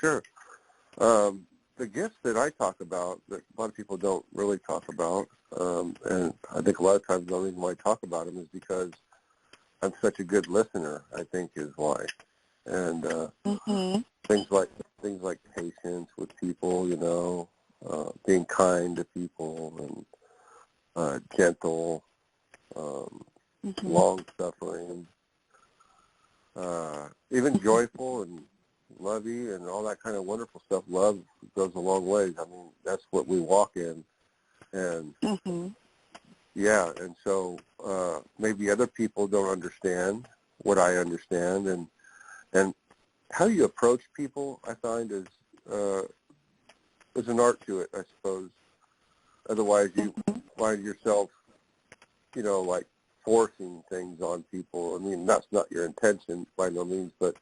The gifts that I talk about that a lot of people don't really talk about, and I think a lot of times the only reason why I talk about them is because I'm such a good listener, I think is why. And things like patience with people, being kind to people, and gentle, long-suffering, even joyful and lovey and all that kind of wonderful stuff. Love goes a long way. I mean, that's what we walk in. And, yeah, and so maybe other people don't understand what I understand. And how you approach people, I find, is an art to it, I suppose. Otherwise, you find yourself, like forcing things on people. I mean, that's not your intention by no means, but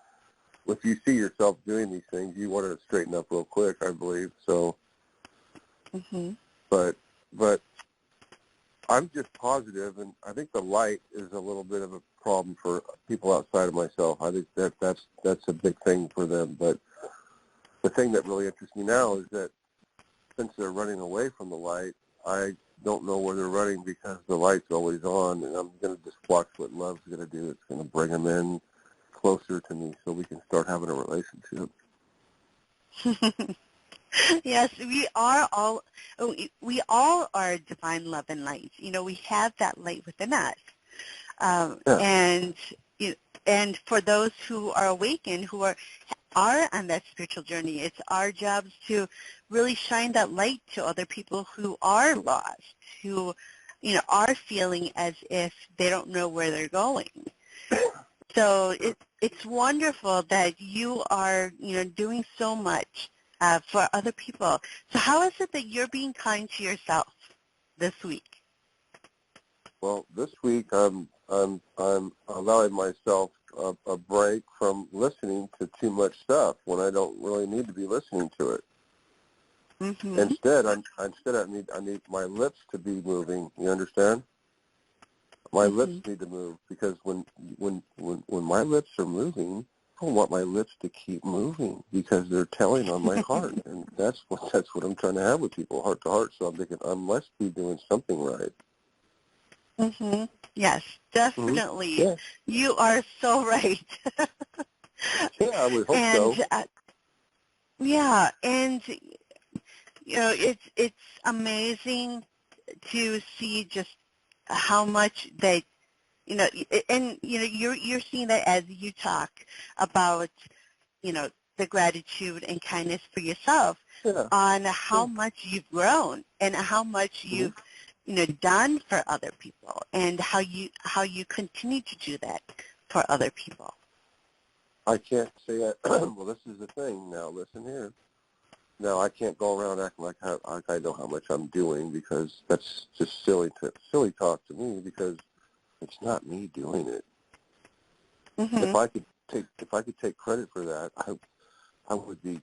if you see yourself doing these things, you want to straighten up real quick, I believe. So, but I'm just positive, and I think the light is a little bit of a problem for people outside of myself. I think that's a big thing for them. But the thing that really interests me now is that since they're running away from the light, I don't know where they're running because the light's always on, and I'm going to just watch what love's going to do. It's going to bring them in closer to me so we can start having a relationship. Yes, we all are divine love and light. We have that light within us. And for those who are awakened, who are on that spiritual journey, it's our jobs to really shine that light to other people who are lost, who, are feeling as if they don't know where they're going. So it's wonderful that you are, doing so much for other people. So how is it that you're being kind to yourself this week? Well, this week I'm allowing myself a break from listening to too much stuff when I don't really need to be listening to it. Instead, I need my lips to be moving. You understand? My lips need to move because when my lips are moving, I want my lips to keep moving because they're telling on my heart, and that's what I'm trying to have with people, heart to heart. So I'm thinking I must be doing something right. Mm-hmm. Yes, Mm-hmm. definitely. Yeah. You are so right. Yeah, I would hope And so. yeah, and it's amazing to see just how much they, and you're seeing that as you talk about, you know, the gratitude and kindness for yourself, Yeah. on Yeah. how much you've grown and how much Mm-hmm. you've done for other people, and how you continue to do that for other people. I can't say that. Well, this is the thing. Now, listen here. Now, I can't go around acting like I know how much I'm doing, because that's just silly talk to me, because it's not me doing it. If Mhm. I could take credit for that, I would be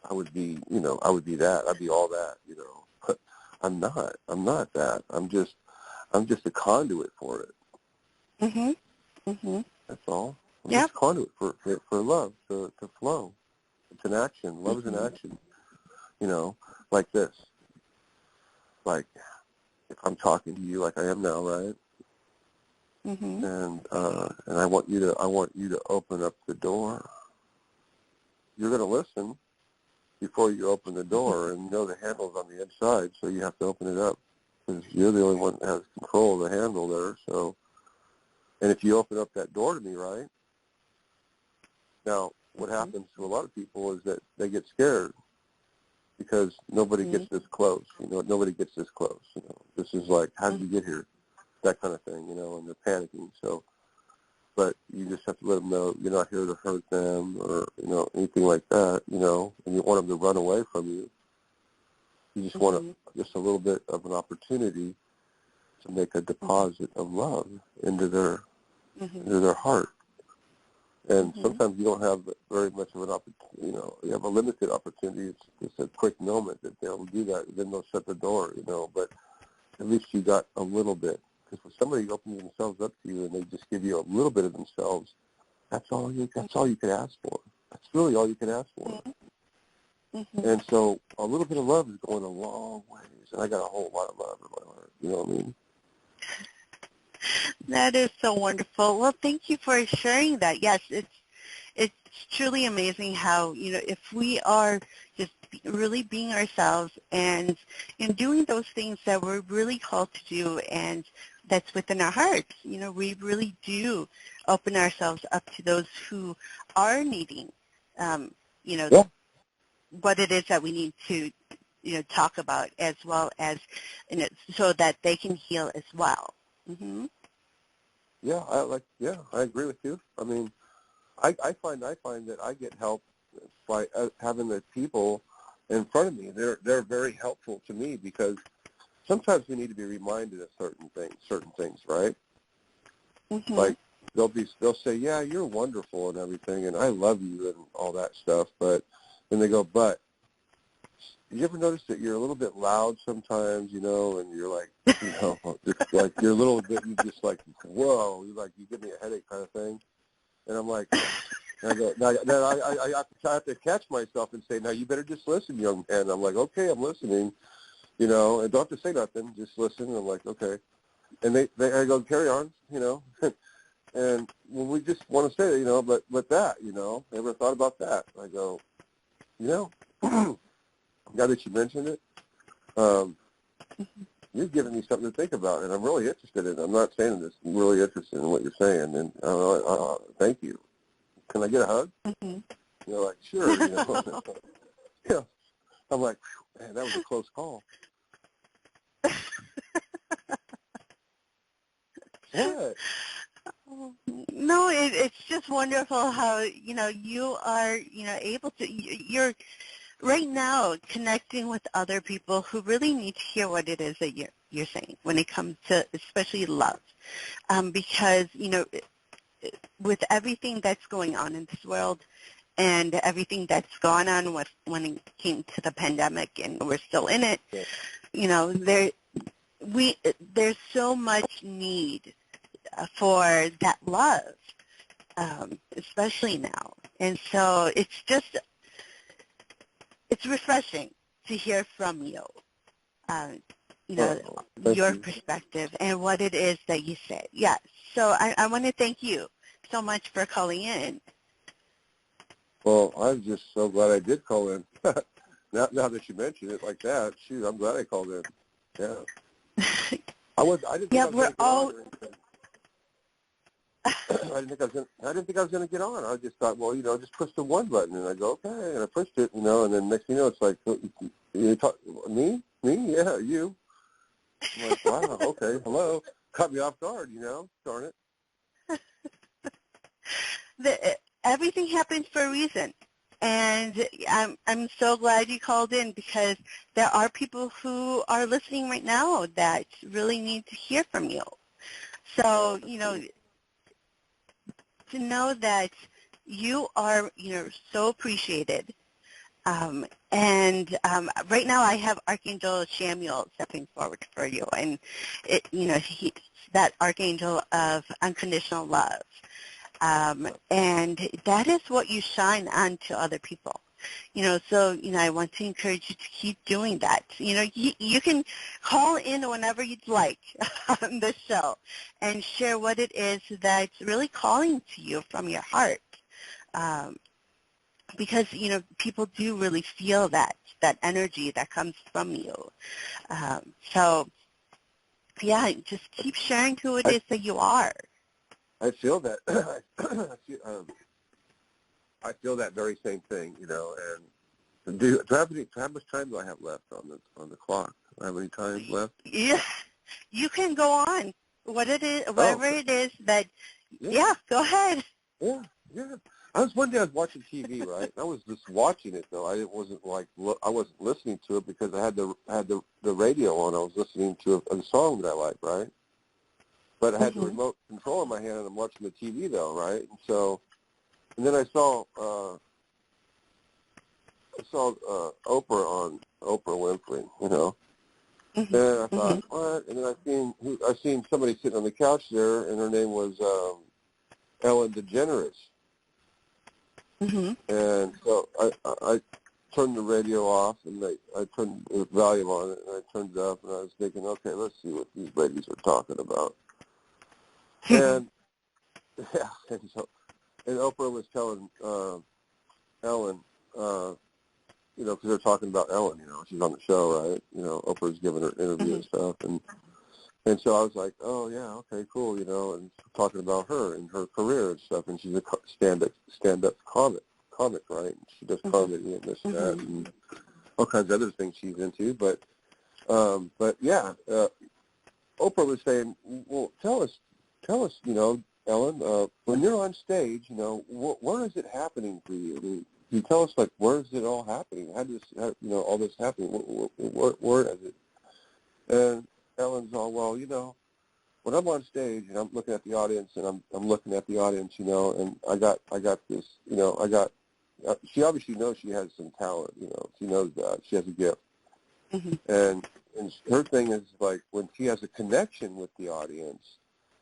I would be that. I'd be all that, But I'm not. I'm not that. I'm just a conduit for it. Mhm. Mhm. That's all. I'm just Yep. a conduit for love to flow. It's an action. Love is an Mhm. action. Like this. Like if I'm talking to you like I am now, right? Mhm. And I want you to open up the door. You're going to listen before you open the door, and the handle's on the inside, so you have to open it up, because you're the only one that has control of the handle there. So, and if you open up that door to me, right? Now, what Mhm. happens to a lot of people is that they get scared, because nobody gets Mhm. this close. Nobody gets this close. This is like, how did Mhm. you get here? That kind of thing, and they're panicking. So, but you just have to let them know you're not here to hurt them, or anything like that. And you want them to run away from you. You just want Mhm. just a little bit of an opportunity to make a Mhm. deposit of love into their Mhm. into their heart. And Mhm. sometimes you don't have very much of an opportunity. You have a limited opportunity. It's a quick moment that they'll do that. Then they'll shut the door. But at least you got a little bit. Because when somebody opens themselves up to you and they just give you a little bit of themselves, that's all you could ask for. That's really all you can ask for. Mhm. And so a little bit of love is going a long ways. And I got a whole lot of love in my heart. You know what I mean? That is so wonderful. Well, thank you for sharing that. Yes, it's truly amazing how, if we are just really being ourselves and doing those things that we're really called to do, and that's within our hearts, we really do open ourselves up to those who are needing, um, you know, Yeah. what it is that we need to, talk about, as well as, so that they can heal as well. Mm-hmm. Yeah, I agree with you. I mean, I find that I get help by having the people in front of me. They're very helpful to me, because sometimes we need to be reminded of certain things, right? Mm-hmm. Like they'll say, "Yeah, you're wonderful and everything, and I love you and all that stuff," but then they go, "But you ever notice that you're a little bit loud sometimes, and you're like, just like you're a little bit, you just like, whoa, you give me a headache kind of thing." And I'm like, and I go, now I have to catch myself and say, "Now you better just listen, young man." I'm like, "Okay, I'm listening," and don't have to say nothing, just listen. And I'm like, "Okay," and I go, "Carry on," and when we just want to say, but that, ever thought about that? I go, now that you mentioned it, um, you've given me something to think about, and I'm really interested in it. I'm not saying this. I'm really interested in what you're saying, and thank you. Can I get a hug? Mm-hmm. Like, sure, yeah. I'm like, man, that was a close call. What? No, it's just wonderful how, you are, able to, you're right now connecting with other people who really need to hear what it is that you're saying when it comes to especially love. Because, with everything that's going on in this world and everything that's gone on when it came to the pandemic, and we're still in it, Yeah. there's so much need for that love, especially now. And so it's refreshing to hear from you. Uh, your You. perspective and what it is that you said. Yeah. So I want to thank you so much for calling in. Well, I'm just so glad I did call in. now that you mention it like that, shoot, I'm glad I called in. Yeah. I didn't think Yeah, I was we're going to get all. on. I didn't think I was going to get on. I just thought, well, just push the one button, and I go, okay, and I pushed it, and then next thing you know, it's like, you talk, me, yeah, you. I'm like, wow, okay, hello, caught me off guard, darn it. Everything happens for a reason. And I'm so glad you called in, because there are people who are listening right now that really need to hear from you. So, to know that you are, so appreciated. And right now I have Archangel Samuel stepping forward for you. And, he's that Archangel of unconditional love. And that is what you shine on to other people. So, I want to encourage you to keep doing that. You can call in whenever you'd like on the show and share what it is that's really calling to you from your heart. Because, people do really feel that energy that comes from you. So, yeah, just keep sharing who it is that you are. I feel that. I feel that very same thing, And how much time do I have left on the clock? Do I have any time left? Yeah, you can go on. Whatever it is that. Yeah, go ahead. Yeah. One day I was watching TV, right? I was just watching it though. I wasn't listening to it because I had the radio on. I was listening to a song that I liked, right? But I had the remote control in my hand, and I'm watching the TV though, right? And then I saw Oprah on Oprah Winfrey, And I thought, what? And then I seen somebody sitting on the couch there, and her name was Ellen DeGeneres. And so I turned the radio off, and I turned the volume on it, and I turned it up, and I was thinking, okay, let's see what these ladies are talking about. And yeah, and Oprah was telling Ellen, because they're talking about Ellen, she's on the show, right? Oprah's giving her interview and stuff, and so I was like, oh yeah, okay, cool, and talking about her and her career and stuff, and she's a stand-up comic, right? And she does comedy and this and that, and all kinds of other things she's into, but yeah, Oprah was saying, well, tell us, Ellen, when you're on stage, where is it happening for you? I mean, can you tell us, like, where is it all happening? How does, all this happening? Where is it? And Ellen's all, well, when I'm on stage and I'm looking at the audience and I'm looking at the audience, and I got this, she obviously knows she has some talent, she knows that. She has a gift. And her thing is, like, when she has a connection with the audience,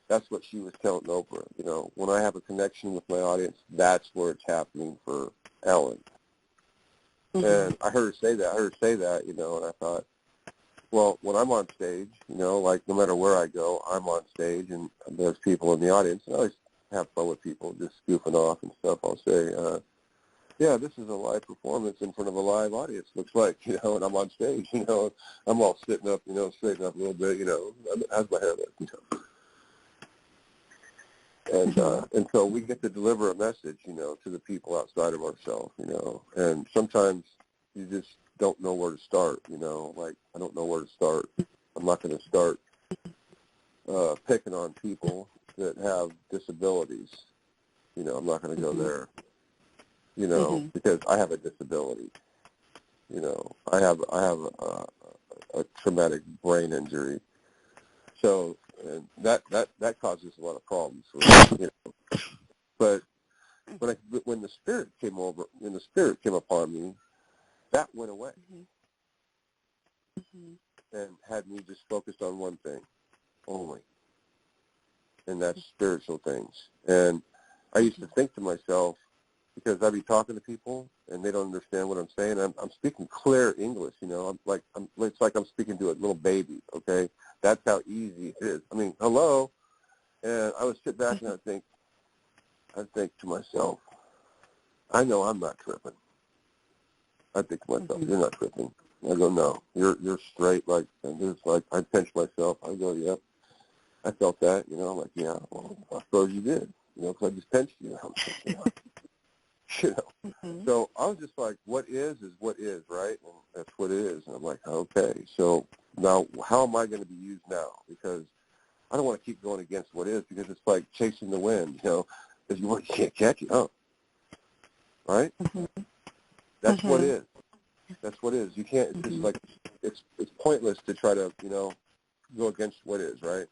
that's what she was telling Oprah. When I have a connection with my audience, that's where it's happening for Ellen. And I heard her say that, and I thought, well, when I'm on stage, like no matter where I go, I'm on stage and there's people in the audience. And I always have fun with people, just goofing off and stuff. I'll say, yeah, this is a live performance in front of a live audience, looks like, and I'm on stage, I'm all sitting up, straighten up a little bit, how's my hair look, And so we get to deliver a message, to the people outside of ourselves, and sometimes you just don't know where to start, like I don't know where to start. I'm not going to start picking on people that have disabilities. I'm not going to go there, because I have a disability. I have a traumatic brain injury. So and that causes a lot of problems for me, But when the spirit came upon me, that went away. And had me just focused on one thing only, and that's spiritual things. And I used to think to myself, because I be talking to people and they don't understand what I'm saying. I'm speaking clear English, you know. It's like I'm speaking to a little baby. Okay, that's how easy it is. I mean, hello, and I would sit back and I'd think to myself, I know I'm not tripping. I think to myself, you're not tripping. I go, no, you're straight. Like, and there's like, I pinch myself. I go, yep, I felt that. You know, I'm like, yeah, well, I suppose you did. You know, because I just pinched you. I'm like, yeah. You know, so I was just like, what is what is, right? And that's what it is. And I'm like, okay, so now how am I going to be used now? Because I don't want to keep going against what is, because it's like chasing the wind, you know, because you can't catch it, huh? Right? That's what is. That's what is. You can't. It's just like it's pointless to try to, you know, go against what is, right?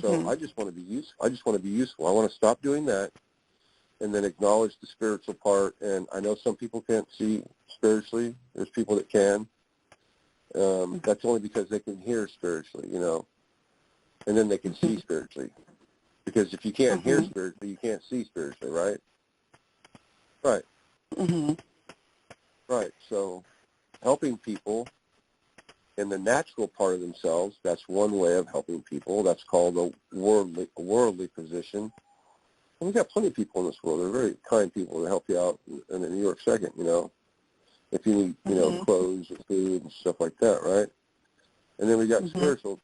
So I just want to be useful. I just want to be useful. I want to stop doing that, and then acknowledge the spiritual part. And I know some people can't see spiritually. There's people that can. That's only because they can hear spiritually, you know, and then they can see spiritually. Because if you can't hear spiritually, you can't see spiritually, right? Right. Right. So helping people in the natural part of themselves, that's one way of helping people. That's called a worldly position. And we've got plenty of people in this world. They're very kind people to help you out in a New York second, you know, if you need, you know, clothes or food and stuff like that, right? And then we got spiritual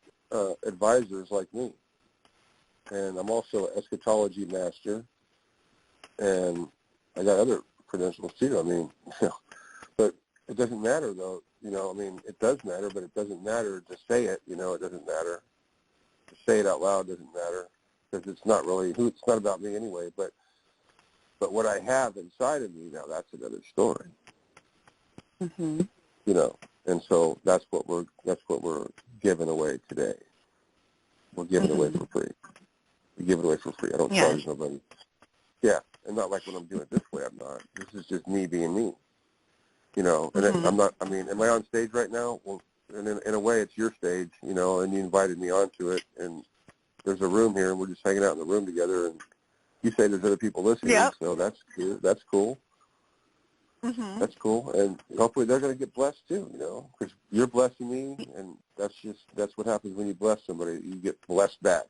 advisors like me. And I'm also an eschatology master. And I got other credentials too. I mean, you know, but it doesn't matter though. You know, I mean, it does matter, but it doesn't matter to say it. You know, it doesn't matter to say it out loud. Doesn't matter because it's not really who. It's not about me anyway. But what I have inside of me now, that's another story. You know, and so that's what we're giving away today. We're giving away for free. We give it away for free. I don't charge nobody. Yeah, and not like when I'm doing it this way. I'm not. This is just me being me. You know, and I'm not. I mean, am I on stage right now? Well, and in a way, it's your stage. You know, and you invited me onto it, and there's a room here, and we're just hanging out in the room together. And you say there's other people listening, so that's good. That's cool. That's cool, and hopefully they're going to get blessed too. You know, because you're blessing me, and that's what happens when you bless somebody. You get blessed back.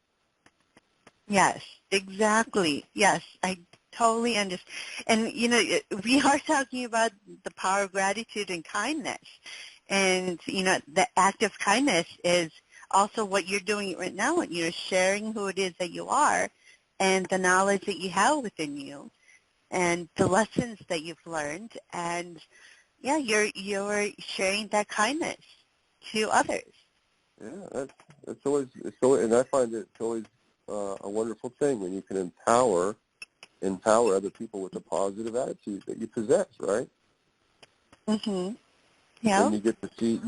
Yes, exactly. Yes, I totally understand. And, you know, we are talking about the power of gratitude and kindness. And, you know, the act of kindness is also what you're doing right now. You're sharing who it is that you are and the knowledge that you have within you and the lessons that you've learned. And, yeah, you're sharing that kindness to others. Yeah, it's always, and I find it's always a wonderful thing when you can empower other people with the positive attitude that you possess, right? Yeah. And you get to see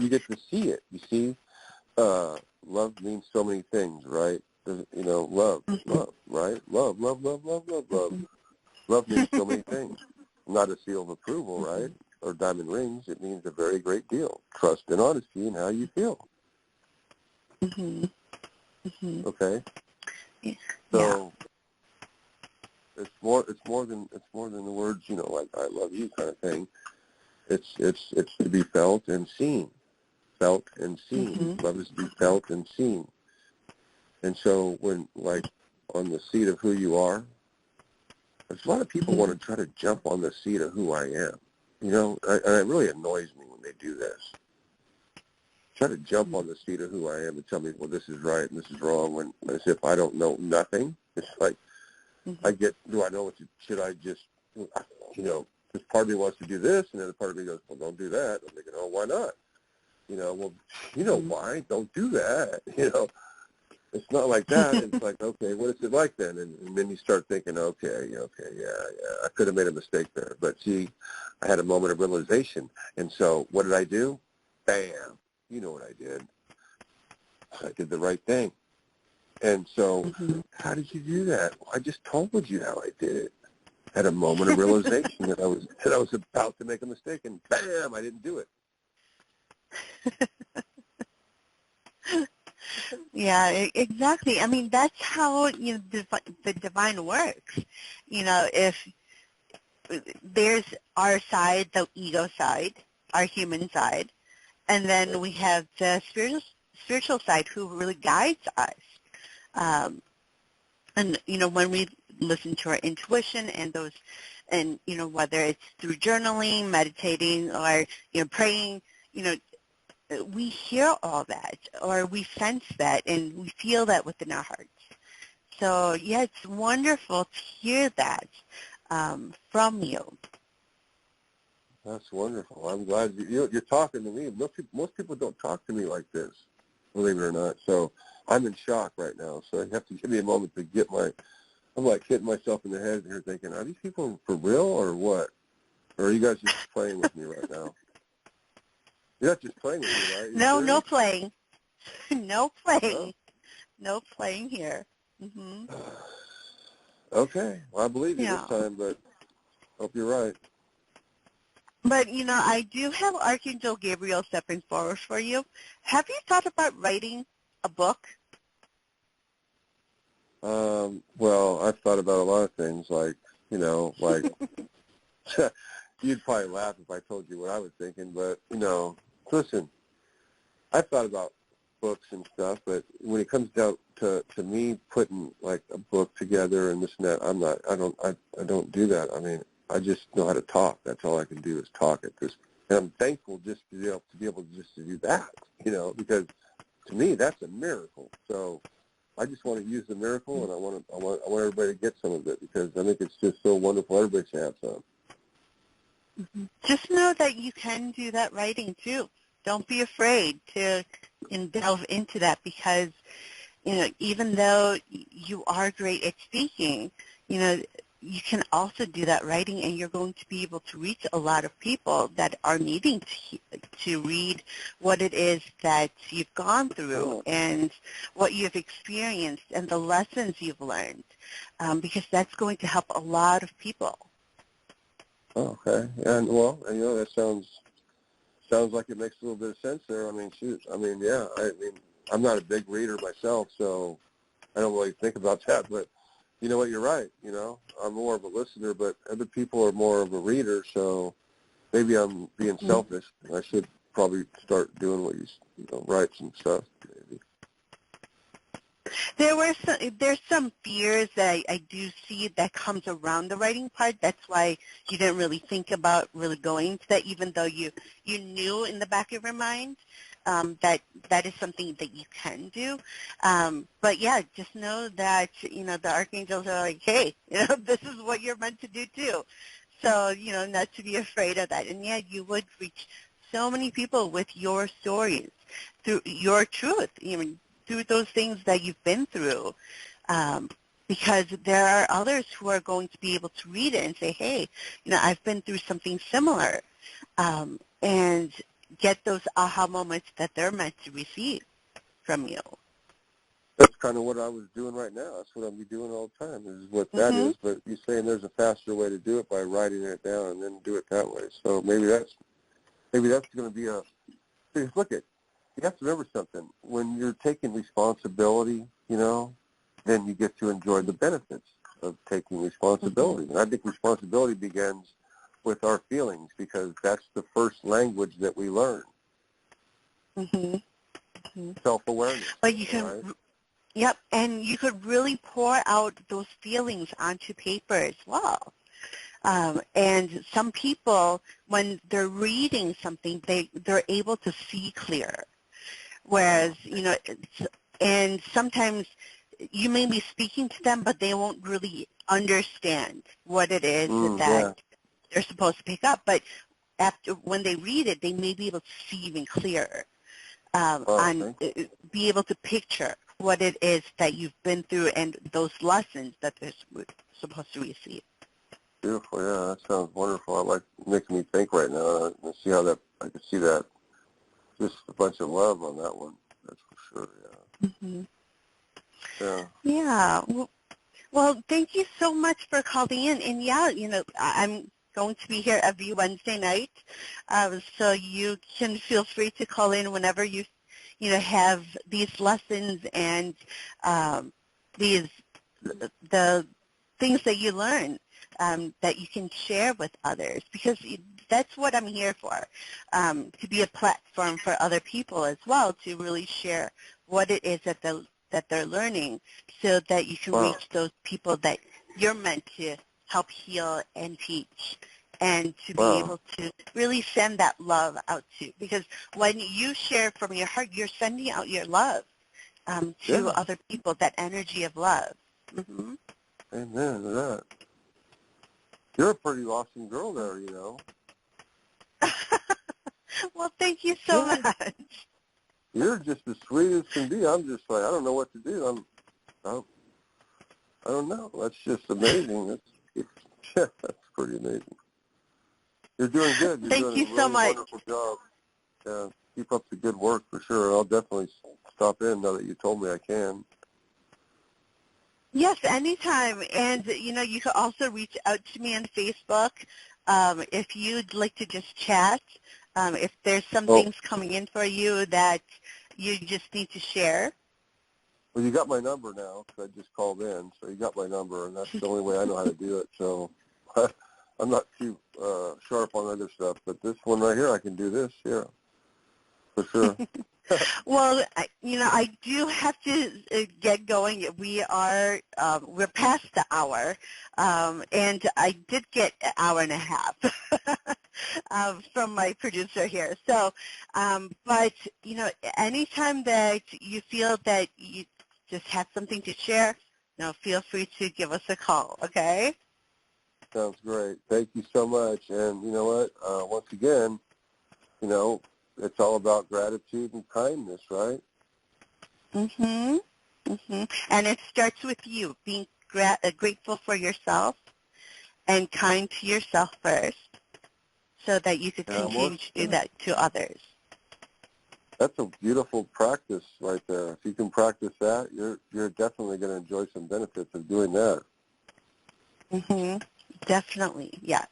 it. You see, love means so many things, right? You know, love, right? Love. Love means so many things. Not a seal of approval, right? Or diamond rings. It means a very great deal. Trust and honesty in how you feel. Okay. So it's more than the words, you know, like I love you kind of thing. It's to be felt and seen. Felt and seen. Love is to be felt and seen. And so when, like, on the seat of who you are, there's a lot of people want to try to jump on the seat of who I am. You know, and it really annoys me when they do this. Try to jump on the seat of who I am and tell me, well, this is right and this is wrong, when as if I don't know nothing. It's like, do I know what should I just, you know, this part of me wants to do this, and then the part of me goes, well, don't do that. I'm thinking, oh, why not? You know, well, you know why? Don't do that. You know, it's not like that. It's like, okay, what is it like then? And then you start thinking, okay, yeah, I could have made a mistake there. But see, I had a moment of realization. And so what did I do? Bam. You know what I did. I did the right thing. And so how did you do that? Well, I just told you how I did it. I had a moment of realization that I was about to make a mistake, and bam, I didn't do it. Exactly. I mean, that's how the divine works. If there's our side, the ego side, our human side, and then we have the spiritual side who really guides us. And when we listen to our intuition and those, and whether it's through journaling, meditating, or praying, we hear all that, or we sense that, and we feel that within our hearts. So yeah, it's wonderful to hear that from you. That's wonderful. I'm glad you're talking to me. Most people don't talk to me like this, believe it or not. So I'm in shock right now. So you have to give me a moment to get I'm like hitting myself in the head here thinking, are these people for real or what? Or are you guys just playing with me right now? You're not just playing with me, right? No, serious? no playing. No playing. Oh. No playing here. Mm-hmm. Okay. Well, I believe you this time, but hope you're right. But, I do have Archangel Gabriel stepping forward for you. Have you thought about writing a book? Well, I've thought about a lot of things, like you'd probably laugh if I told you what I was thinking, but, listen, I've thought about books and stuff, but when it comes down to me putting, like, a book together and this and that, I don't do that. I mean, I just know how to talk. That's all I can do is talk at this. And I'm thankful just to be able just to do that, because to me, that's a miracle. So I just want to use the miracle, and I want everybody to get some of it, because I think it's just so wonderful. Everybody should have some. Mm-hmm. Just know that you can do that writing too. Don't be afraid to delve into that, because even though you are great at speaking, you can also do that writing, and you're going to be able to reach a lot of people that are needing to read what it is that you've gone through and what you've experienced and the lessons you've learned, because that's going to help a lot of people. Okay. And that sounds like it makes a little bit of sense there. I mean, shoot. I mean, yeah. I mean, I'm not a big reader myself, so I don't really think about that. But you know what? You're right. I'm more of a listener, but other people are more of a reader. So maybe I'm being selfish. I should probably start doing what you write some stuff. Maybe. There's some fears that I do see that comes around the writing part. That's why you didn't really think about really going to that, even though you knew in the back of your mind that is something that you can do. But yeah, just know that the archangels are like, hey, this is what you're meant to do too. So not to be afraid of that. And yeah, you would reach so many people with your stories, through your truth, through those things that you've been through, because there are others who are going to be able to read it and say, hey, I've been through something similar, and get those aha moments that they're meant to receive from you. That's kind of what I was doing right now. That's what I'll be doing all the time, is what that is. But you're saying there's a faster way to do it by writing it down and then do it that way. So maybe that's going to be look at, you have to remember something. When you're taking responsibility, then you get to enjoy the benefits of taking responsibility. And I think responsibility begins with our feelings, because that's the first language that we learn. Self-awareness. But you can, right? Yep, and you could really pour out those feelings onto paper as well. And some people, when they're reading something, they're able to see clearer. Whereas, and sometimes you may be speaking to them, but they won't really understand what it is that they're supposed to pick up. But when they read it, they may be able to see even clearer, be able to picture what it is that you've been through and those lessons that they're supposed to receive. Beautiful, yeah, that sounds wonderful. I like making me think right now. I see how I can see that. Just a bunch of love on that one, that's for sure, yeah. Yeah. Well, thank you so much for calling in. And yeah, I'm going to be here every Wednesday night, so you can feel free to call in whenever you have these lessons and these the things that you learn that you can share with others, because that's what I'm here for, to be a platform for other people as well, to really share what it is that they're learning, so that you can reach those people that you're meant to help heal and teach, and to be able to really send that love out to. Because when you share from your heart, you're sending out your love to other people, that energy of love. Mm-hmm. Amen to that. You're a pretty awesome girl there, you know. Well, thank you so much. You're just as sweet as can be. I'm just like, I don't know what to do. I don't know. That's just amazing. That's pretty amazing. You're doing good. You're doing a really wonderful job. Yeah, keep up the good work for sure. I'll definitely stop in now that you told me I can. Yes, anytime. And, you can also reach out to me on Facebook if you'd like to just chat. If there's some things coming in for you that you just need to share. Well, you got my number now because I just called in. So you got my number, and that's the only way I know how to do it. So I'm not too sharp on other stuff. But this one right here, I can do this, yeah, for sure. Well, I do have to get going. We're past the hour, and I did get an hour and a half from my producer here. So, but, anytime that you feel that you just have something to share, feel free to give us a call, okay? Sounds great. Thank you so much. And you know what? Once again, it's all about gratitude and kindness, right? Mm-hmm. Mm-hmm. And it starts with you, being grateful for yourself and kind to yourself first, so that you could continue to do that to others. That's a beautiful practice right there. If you can practice that, you're definitely going to enjoy some benefits of doing that. Mm-hmm. Definitely, yes.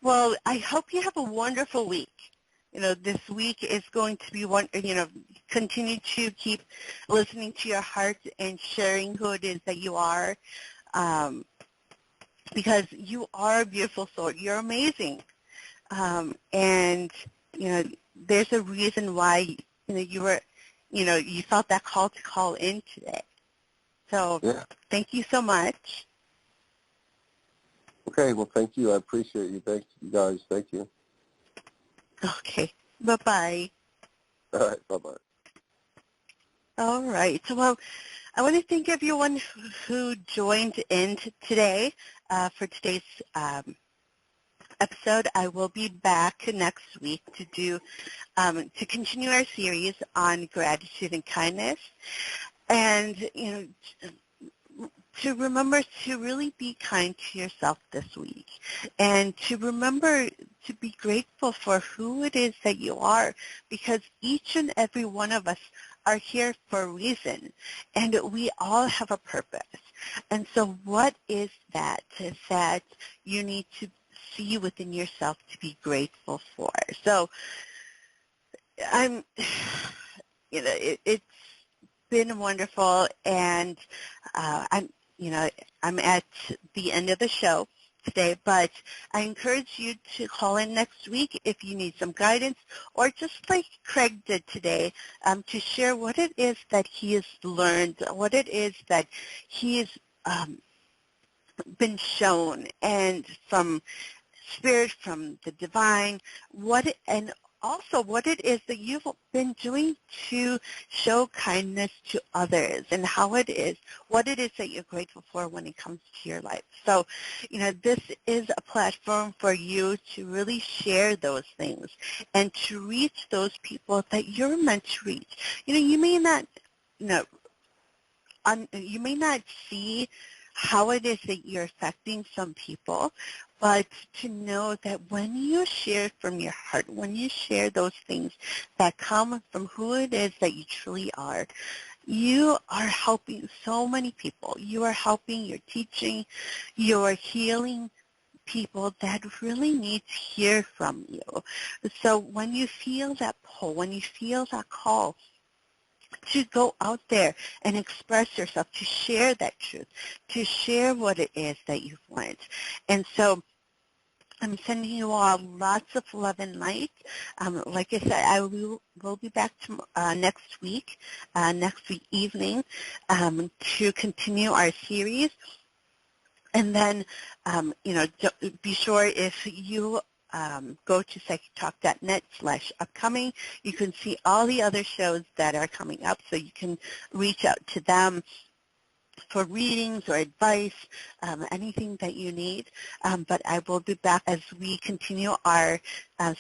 Well, I hope you have a wonderful week. This week is going to be continue to keep listening to your heart and sharing who it is that you are, because you are a beautiful soul. You're amazing. And, there's a reason why, you felt that call to call in today. So thank you so much. Okay, well, thank you. I appreciate you. Thank you, guys. Thank you. Okay. Bye-bye. All right. Bye-bye. All right. Well, I want to thank everyone who joined in today for today's episode. I will be back next week to continue our series on gratitude and kindness, and to remember to really be kind to yourself this week, and to remember to be grateful for who it is that you are, because each and every one of us are here for a reason, and we all have a purpose. And so what is that you need to see within yourself to be grateful for? So it's been wonderful, and I'm at the end of the show today, but I encourage you to call in next week if you need some guidance, or just like Craig did today, to share what it is that he has learned, what it is that he has been shown, and from Spirit, from the divine, and also what it is that you've been doing to show kindness to others, and what it is that you're grateful for when it comes to your life. So, this is a platform for you to really share those things and to reach those people that you're meant to reach. You may not, you may not see how it is that you're affecting some people, but to know that when you share from your heart, when you share those things that come from who it is that you truly are, you are helping so many people. You are helping, you're teaching, you're healing people that really need to hear from you. So when you feel that pull, when you feel that call, to go out there and express yourself, to share that truth, to share what it is that you've learned. And so I'm sending you all lots of love and light. Like I said, I will be back next week evening, to continue our series. And then, be sure if you go to psychictalk.net/upcoming, you can see all the other shows that are coming up, so you can reach out to them for readings or advice, anything that you need. But I will be back as we continue our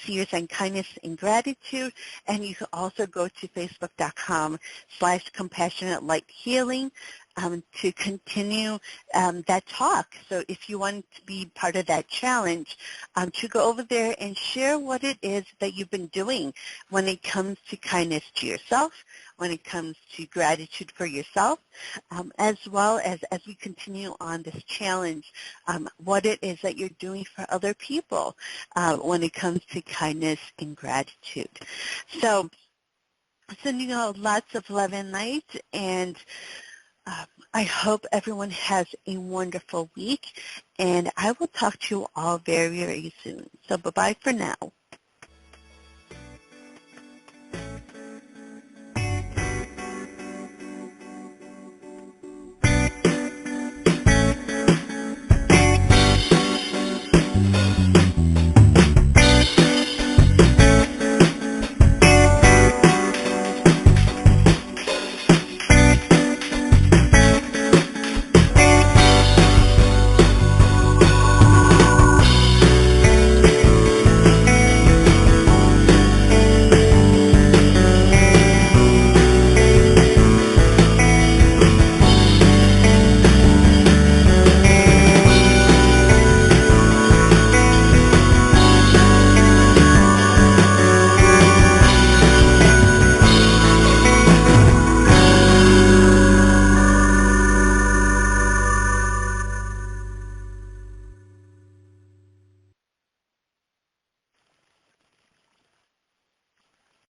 series on kindness and gratitude. And you can also go to facebook.com/compassionate-light-healing to continue that talk. So if you want to be part of that challenge, to go over there and share what it is that you've been doing when it comes to kindness to yourself, when it comes to gratitude for yourself, as well as we continue on this challenge, what it is that you're doing for other people when it comes to kindness and gratitude. So sending out lots of love and light, and I hope everyone has a wonderful week, and I will talk to you all very, very soon. So bye-bye for now.